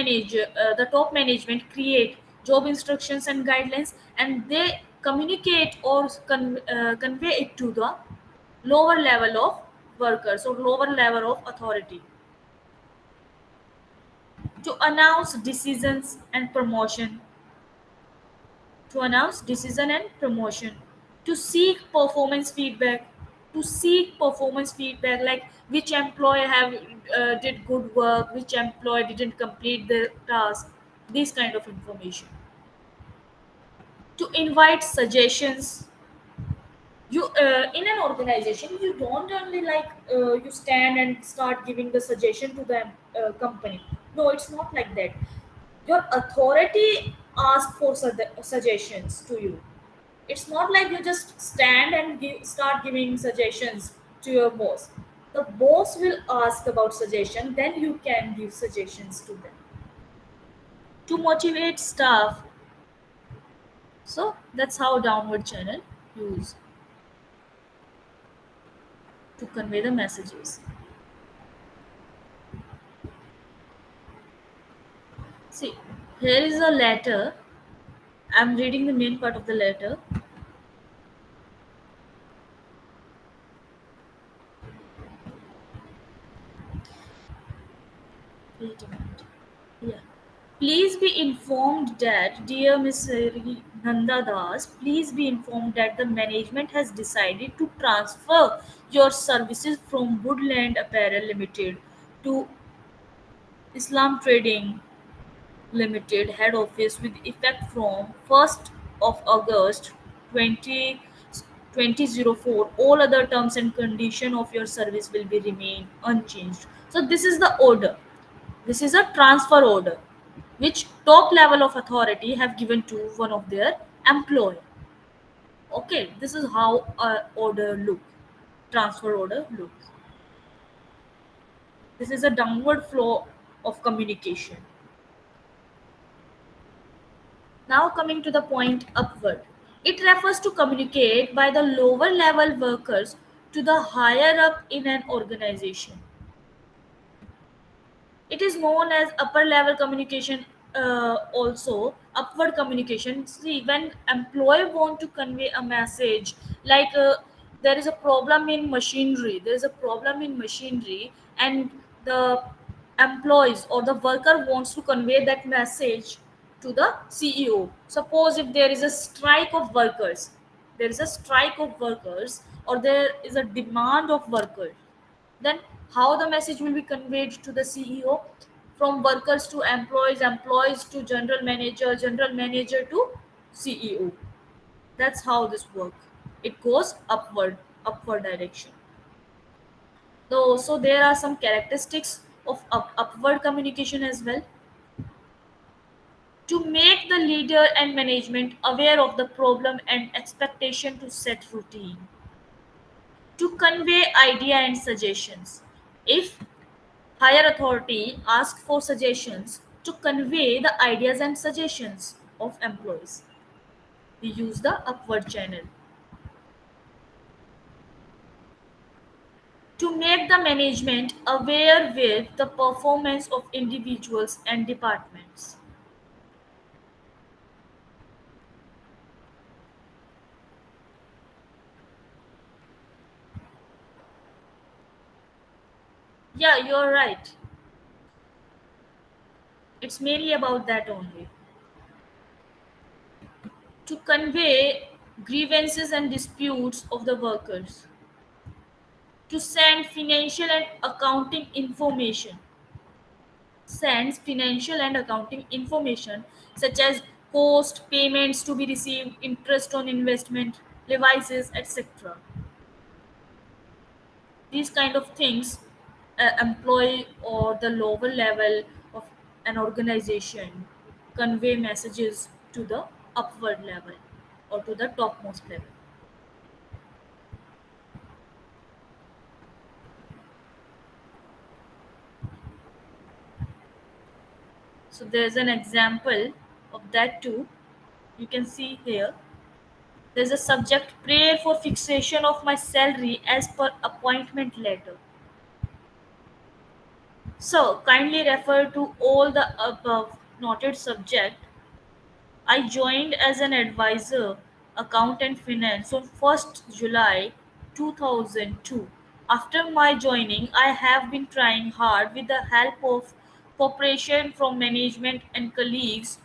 management create job instructions and guidelines, and they communicate or convey it to the lower level of workers or lower level of authority. To announce decisions and promotion. To announce decision and promotion. To seek performance feedback. To seek performance feedback, like which employee have did good work, which employee didn't complete the task, this kind of information. To invite suggestions. You in an organization, you don't only you stand and start giving the suggestion to the company. No, it's not like that. Your authority ask for suggestions to you. It's not like you just stand and start giving suggestions to your boss. The boss will ask about suggestion, then you can give suggestions to them. To motivate staff. So that's how downward channel use to convey the messages. See, here is a letter. I'm reading the main part of the letter. Wait a minute. Yeah. Please be informed that, dear Miss Nanda Das, please be informed that the management has decided to transfer your services from Woodland Apparel Limited to Islam Trading Limited head office with effect from 1st of August 20, 2004. All other terms and condition of your service will be remain unchanged. So this is the order. This is a transfer order which top level of authority have given to one of their employee. Okay, this is how a order look. Transfer order looks. This is a downward flow of communication. Now coming to the point upward. It refers to communicate by the lower level workers to the higher up in an organization. It is known as upper level communication, also upward communication. See, when employee want to convey a message, like there is a problem in machinery, there is a problem in machinery, and the employees or the worker wants to convey that message to the CEO. Suppose if there is a strike of workers, there is a strike of workers, or there is a demand of workers, then how the message will be conveyed to the CEO? From workers to employees, employees to general manager, general manager to CEO. That's how this works. It goes upward direction. So there are some characteristics of upward communication as well. To make the leader and management aware of the problem and expectation, to set routine. To convey idea and suggestions. If higher authority asks for suggestions, to convey the ideas and suggestions of employees, we use the upward channel. To make the management aware with the performance of individuals and departments. Yeah, you're right. It's mainly about that only. To convey grievances and disputes of the workers. To send financial and accounting information. Sends financial and accounting information such as cost, payments to be received, interest on investment, levises, etc. These kind of things, employee or the lower level of an organization convey messages to the upward level or to the topmost level. So there's an example of that too. You can see here. There's a subject prayer for fixation of my salary as per appointment letter. So kindly refer to all the above noted subject. I joined as an advisor, account and finance on 1st July 2002. After my joining, I have been trying hard with the help of cooperation from management and colleagues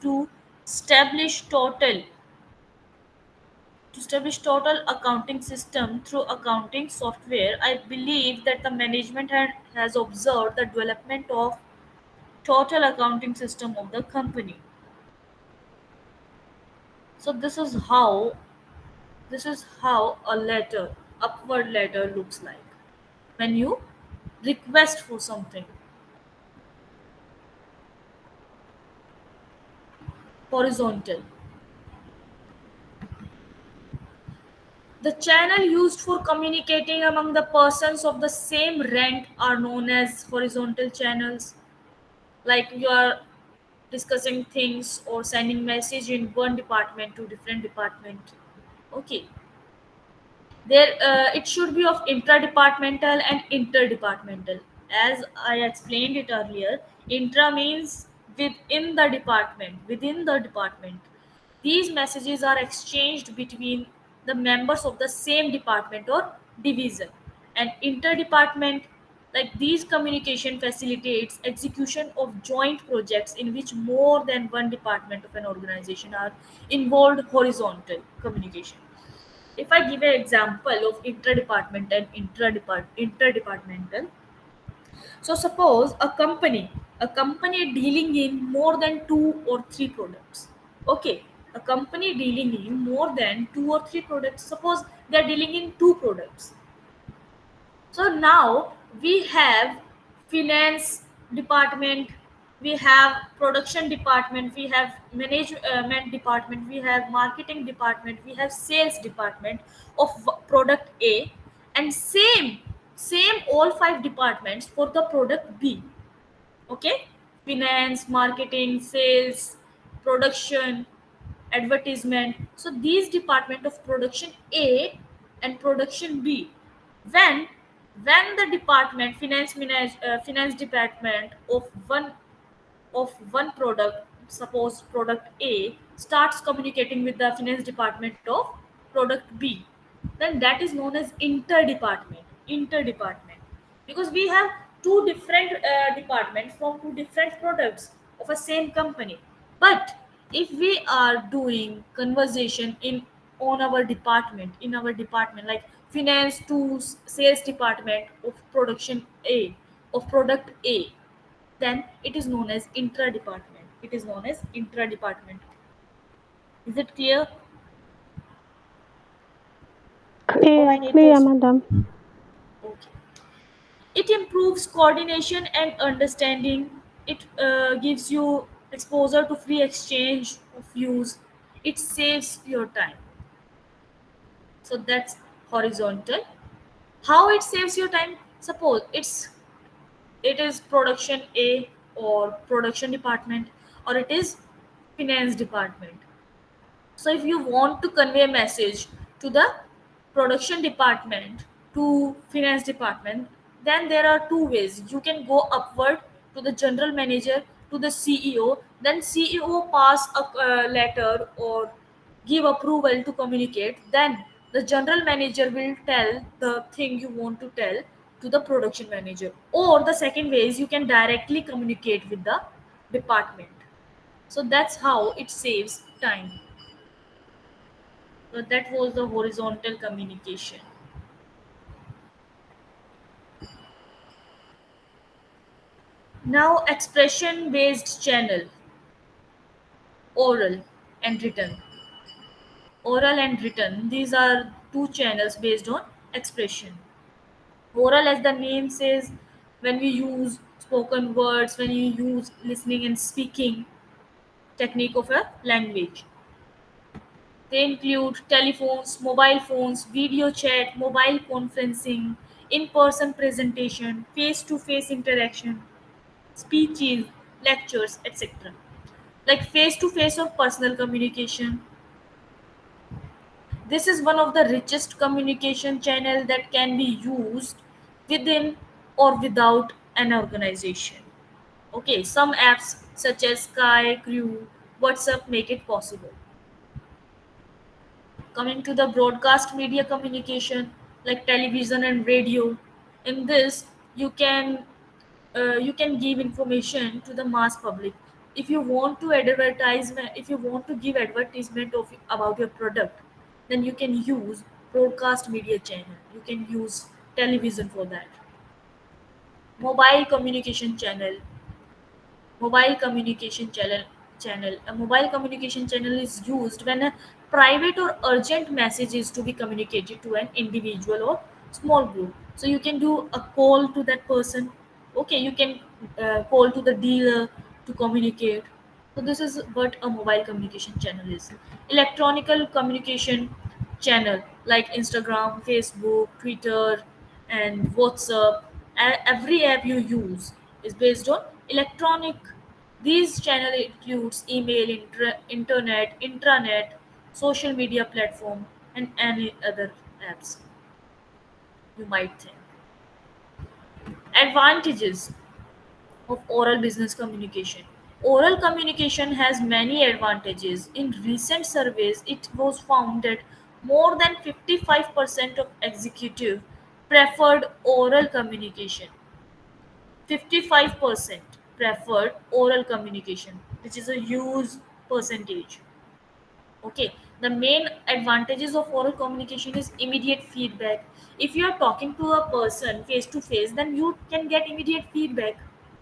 establish total to establish total accounting system through accounting software. I believe that the management has observed the development of total accounting system of the company. So this is how a letter, upward letter looks like when you request for something. Horizontal. The channel used for communicating among the persons of the same rank are known as horizontal channels. Like you are discussing things or sending message in one department to different department. Okay, there it should be of intradepartmental and interdepartmental. As I explained it earlier, intra means within the department. These messages are exchanged between the members of the same department or division. And interdepartment, like these communication facilitates execution of joint projects in which more than one department of an organization are involved. Horizontal communication. If I give an example of intra-department and interdepartmental, so suppose a company dealing in more than two or three products. Okay, a company dealing in more than two or three products. Suppose they are dealing in two products. So now we have finance department, we have production department, we have management department, we have marketing department, we have sales department of product A, and same all five departments for the product B. Okay, finance, marketing, sales, production, advertisement. So these department of production A and production B, when the department finance department of one product, suppose product A, starts communicating with the finance department of product B, then that is known as interdepartment, because we have two different departments from two different products of a same company. But if we are doing conversation in our department, like finance to sales department of production A, of product A, then it is known as intra-department. It is known as intra-department. Is it clear, or I Clear, need to clear, explain? madam. Okay. It improves coordination and understanding. It gives you exposure to free exchange of views. It saves your time. So that's horizontal. How it saves your time? Suppose it is production A or production department, or it is finance department. So if you want to convey a message to the production department, to finance department, then there are two ways. You can go upward to the general manager, to the CEO, then CEO pass a letter or give approval to communicate, then the general manager will tell the thing you want to tell to the production manager. Or the second way is you can directly communicate with the department. So that's how it saves time. So that was the horizontal communication. Now, expression based channel, oral and written. Oral and written, these are two channels based on expression. Oral, as the name says, when we use spoken words, when you use listening and speaking technique of a language. They include telephones, mobile phones, video chat, mobile conferencing, in person presentation, face to face interaction, speeches, lectures, etc. Like face to face or personal communication. This is one of the richest communication channel that can be used within or without an organization. Okay, some apps such as Sky, Crew, WhatsApp make it possible. Coming to the broadcast media communication like television and radio, in this you can you can give information to the mass public. If you want to advertisement, if you want to give advertisement of about your product, then you can use broadcast media channel, you can use television for that. Mobile communication channel, mobile communication channel a mobile communication channel is used when a private or urgent message is to be communicated to an individual or small group. So you can do a call to that person. Okay, you can call to the dealer to communicate. So this is what a mobile communication channel is. Electronical communication channel like Instagram, Facebook, Twitter, and WhatsApp. Every app you use is based on electronic. These channel includes email, internet, intranet, social media platform, and any other apps you might think. Advantages of oral business communication. Oral communication has many advantages. In recent surveys, it was found that more than 55% of executive preferred oral communication. 55% preferred oral communication, which is a huge percentage. Okay, the main advantages of oral communication is immediate feedback. If you are talking to a person face to face, then you can get immediate feedback.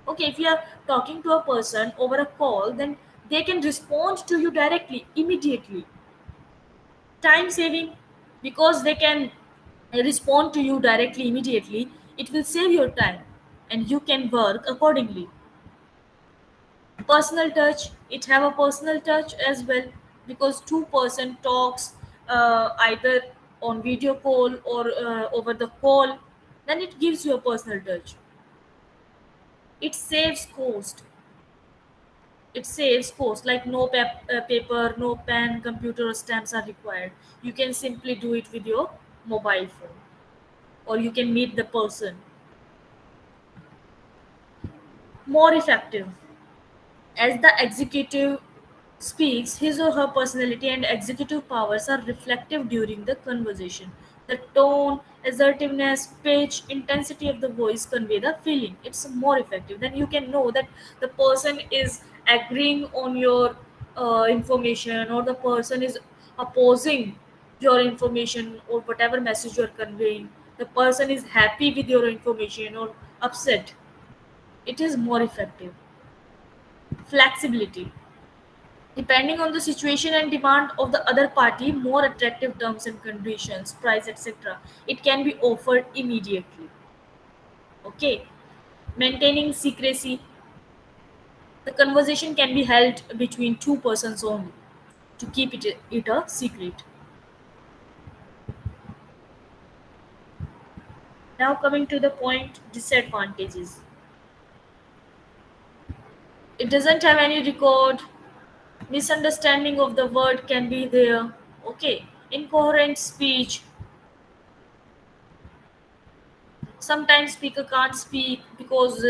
Okay, if you are talking to a person over a call, then they can respond to you directly, immediately. Time saving, because they can respond to you directly, immediately, it will save your time and you can work accordingly. Personal touch, it have a personal touch as well, because two-person talks either on video call or over the call, then it gives you a personal touch. It saves cost. It saves cost, like no paper, no pen, computer or stamps are required. You can simply do it with your mobile phone, or you can meet the person. More effective, as the executive speaks, his or her personality and executive powers are reflective during the conversation. The tone, assertiveness, pitch, intensity of the voice convey the feeling. It's more effective. Then you can know that the person is agreeing on your information, or the person is opposing your information or whatever message you are conveying. The person is happy with your information or upset. It is more effective. Flexibility, depending on the situation and demand of the other party, more attractive terms and conditions, price, etc. It can be offered immediately. Okay. Maintaining secrecy. The conversation can be held between two persons only to keep it a secret. Now coming to the point, disadvantages. It doesn't have any record. Misunderstanding of the word can be there. Okay. Incoherent speech. Sometimes speaker can't speak because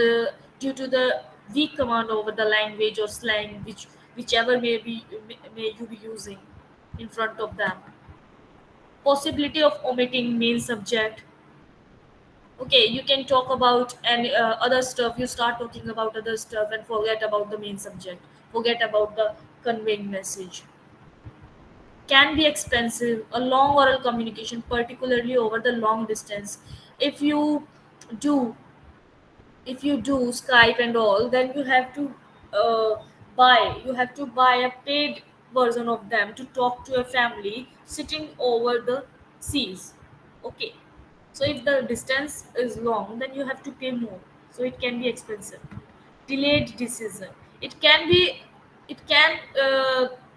due to the weak command over the language or slang, whichever may you be using in front of them. Possibility of omitting main subject. Okay, you can talk about any other stuff. You start talking about other stuff and forget about the main subject. Forget about the conveying message. Can be expensive. A long oral communication, particularly over the long distance. If you do if you do Skype and all, then uh, you have to buy a paid version of them to talk to a family sitting over the seas. Okay, so if the distance is long, then you have to pay more, so it can be expensive. Delayed decision, it can be it can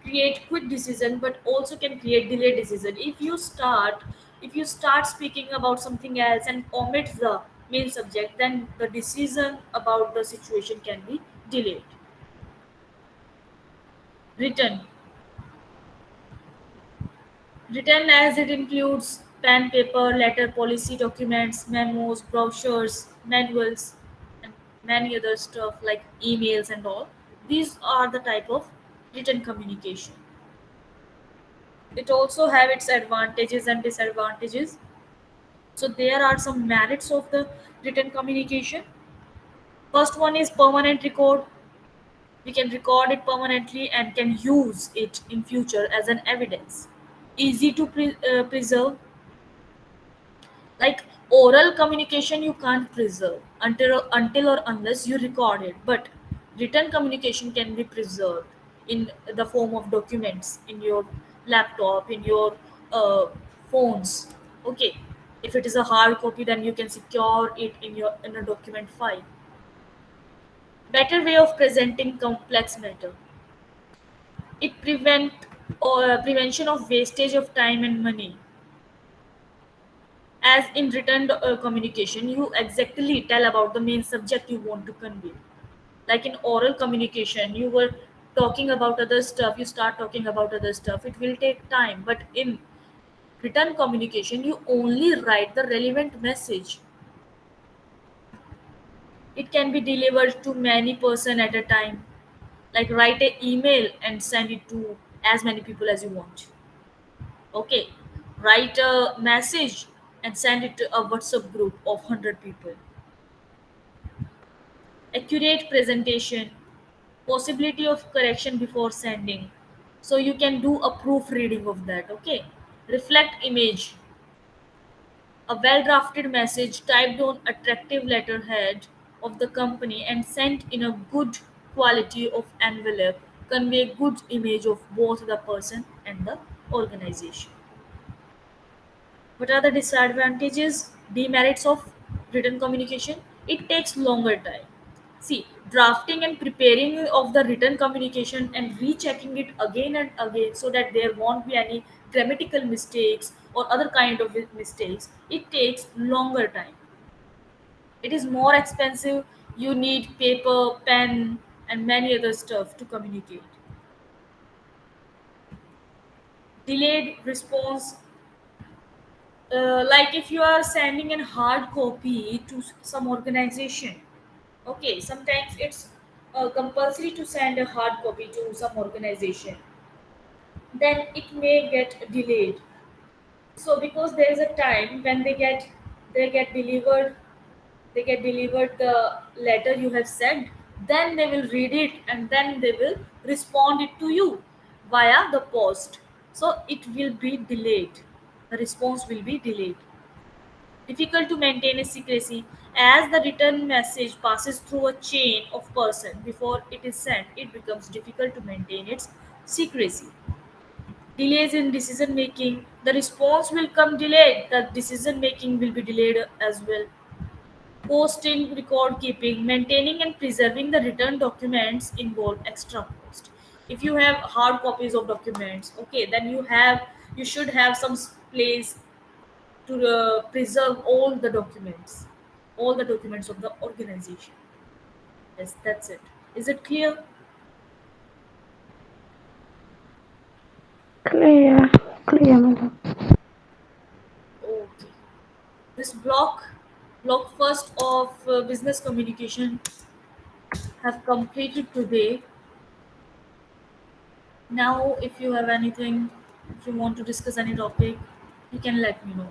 create quick decision, but also can create delayed decision. If you start speaking about something else and omit the main subject, then the decision about the situation can be delayed. Written Written as it includes pen, paper, letter, policy documents, memos, brochures, manuals, and many other stuff like emails and all. These are the type of written communication. It also have its advantages and disadvantages. So there are some merits of the written communication. First one is permanent record. We can record it permanently and can use it in future as an evidence. Easy to preserve. Like oral communication you can't preserve until or unless you record it, but written communication can be preserved in the form of documents in your laptop, in your uh, phones. Okay, if it is a hard copy, then you can secure it in a document file. Better way of presenting complex matter. It prevention of wastage of time and money. As in written communication, you exactly tell about the main subject you want to convey. Like in oral communication, you were talking about other stuff, you start talking about other stuff, it will take time. But in written communication, you only write the relevant message. It can be delivered to many person at a time. Like write a email and send it to as many people as you want. Okay, write a message and send it to a WhatsApp group of 100 people. Accurate presentation, possibility of correction before sending, so you can do a proofreading of that. Okay, reflect image, a well drafted message typed on attractive letterhead of the company and sent in a good quality of envelope convey good image of both the person and the organization. What are the disadvantages, demerits of written communication? It takes longer time. See, drafting and preparing of the written communication and rechecking it again and again so that there won't be any grammatical mistakes or other kind of mistakes. It takes longer time. It is more expensive. You need paper, pen, and many other stuff to communicate. Delayed response, like if you are sending a hard copy to some organization. Okay, sometimes it's compulsory to send a hard copy to some organization, then it may get delayed. So because there is a time when they get delivered, they get delivered the letter you have sent, then they will read it and then they will respond it to you via the post. So it will be delayed, the response will be delayed. Difficult to maintain a secrecy. As the written message passes through a chain of person before it is sent, it becomes difficult to maintain its secrecy. Delays in decision making. The response will come delayed. The decision making will be delayed as well. Posting, record keeping, maintaining and preserving the written documents involve extra cost. If you have hard copies of documents, okay, then you should have some place to preserve all the documents of the organization. Yes, that's it. Is it clear? Clear, clear, madam. Okay. This block first of business communication have completed today. Now, if you have anything, if you want to discuss any topic, you can let me know.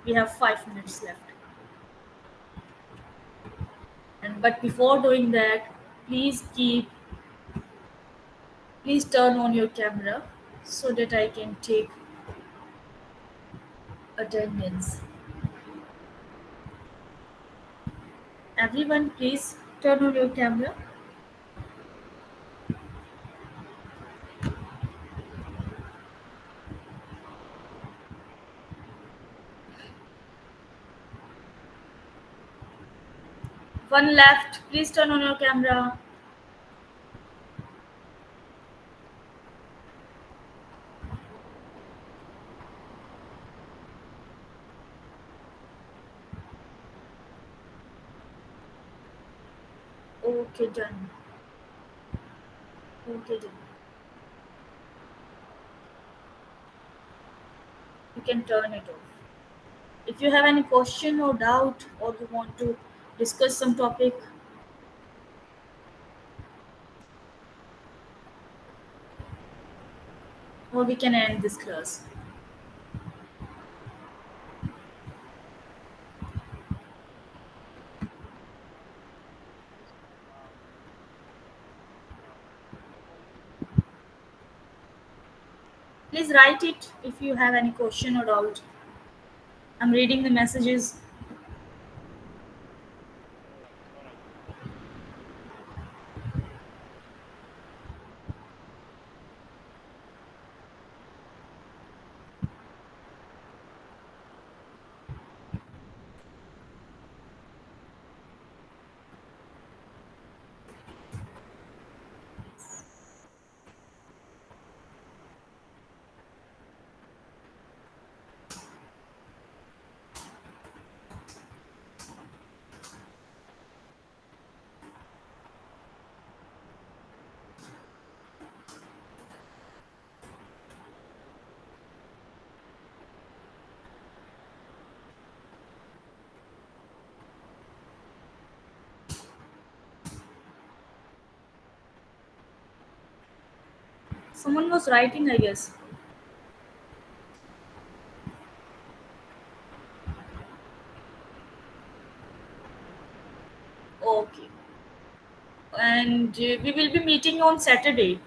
We have 5 minutes left. And but before doing that, please keep please turn on your camera so that I can take attendance. Everyone, please turn on your camera. One left, please turn on your camera. Okay, done. Okay, done. you can turn it off. If you have any question or doubt, or you want to discuss some topic, or we can end this class. Yes, Please write it if you have any question or doubt. I'm reading the messages. all right. Someone was writing, I guess. Okay. And we will be meeting on Saturday.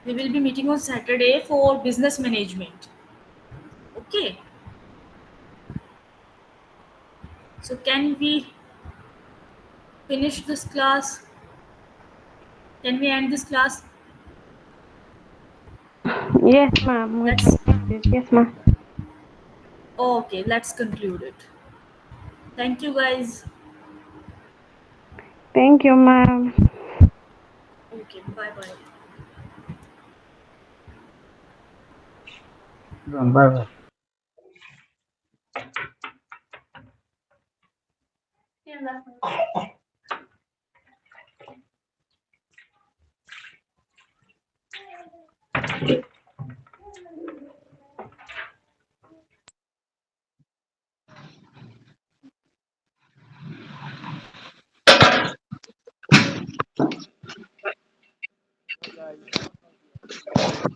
We will be meeting on Saturday for business management. Okay. So can we finish this class? Can we end this class? Yes, ma'am. We can Let's end it. Yes, ma'am. okay, let's conclude it. Thank you guys. Thank you, ma'am. Okay, bye bye. Bye bye. Bye, guys.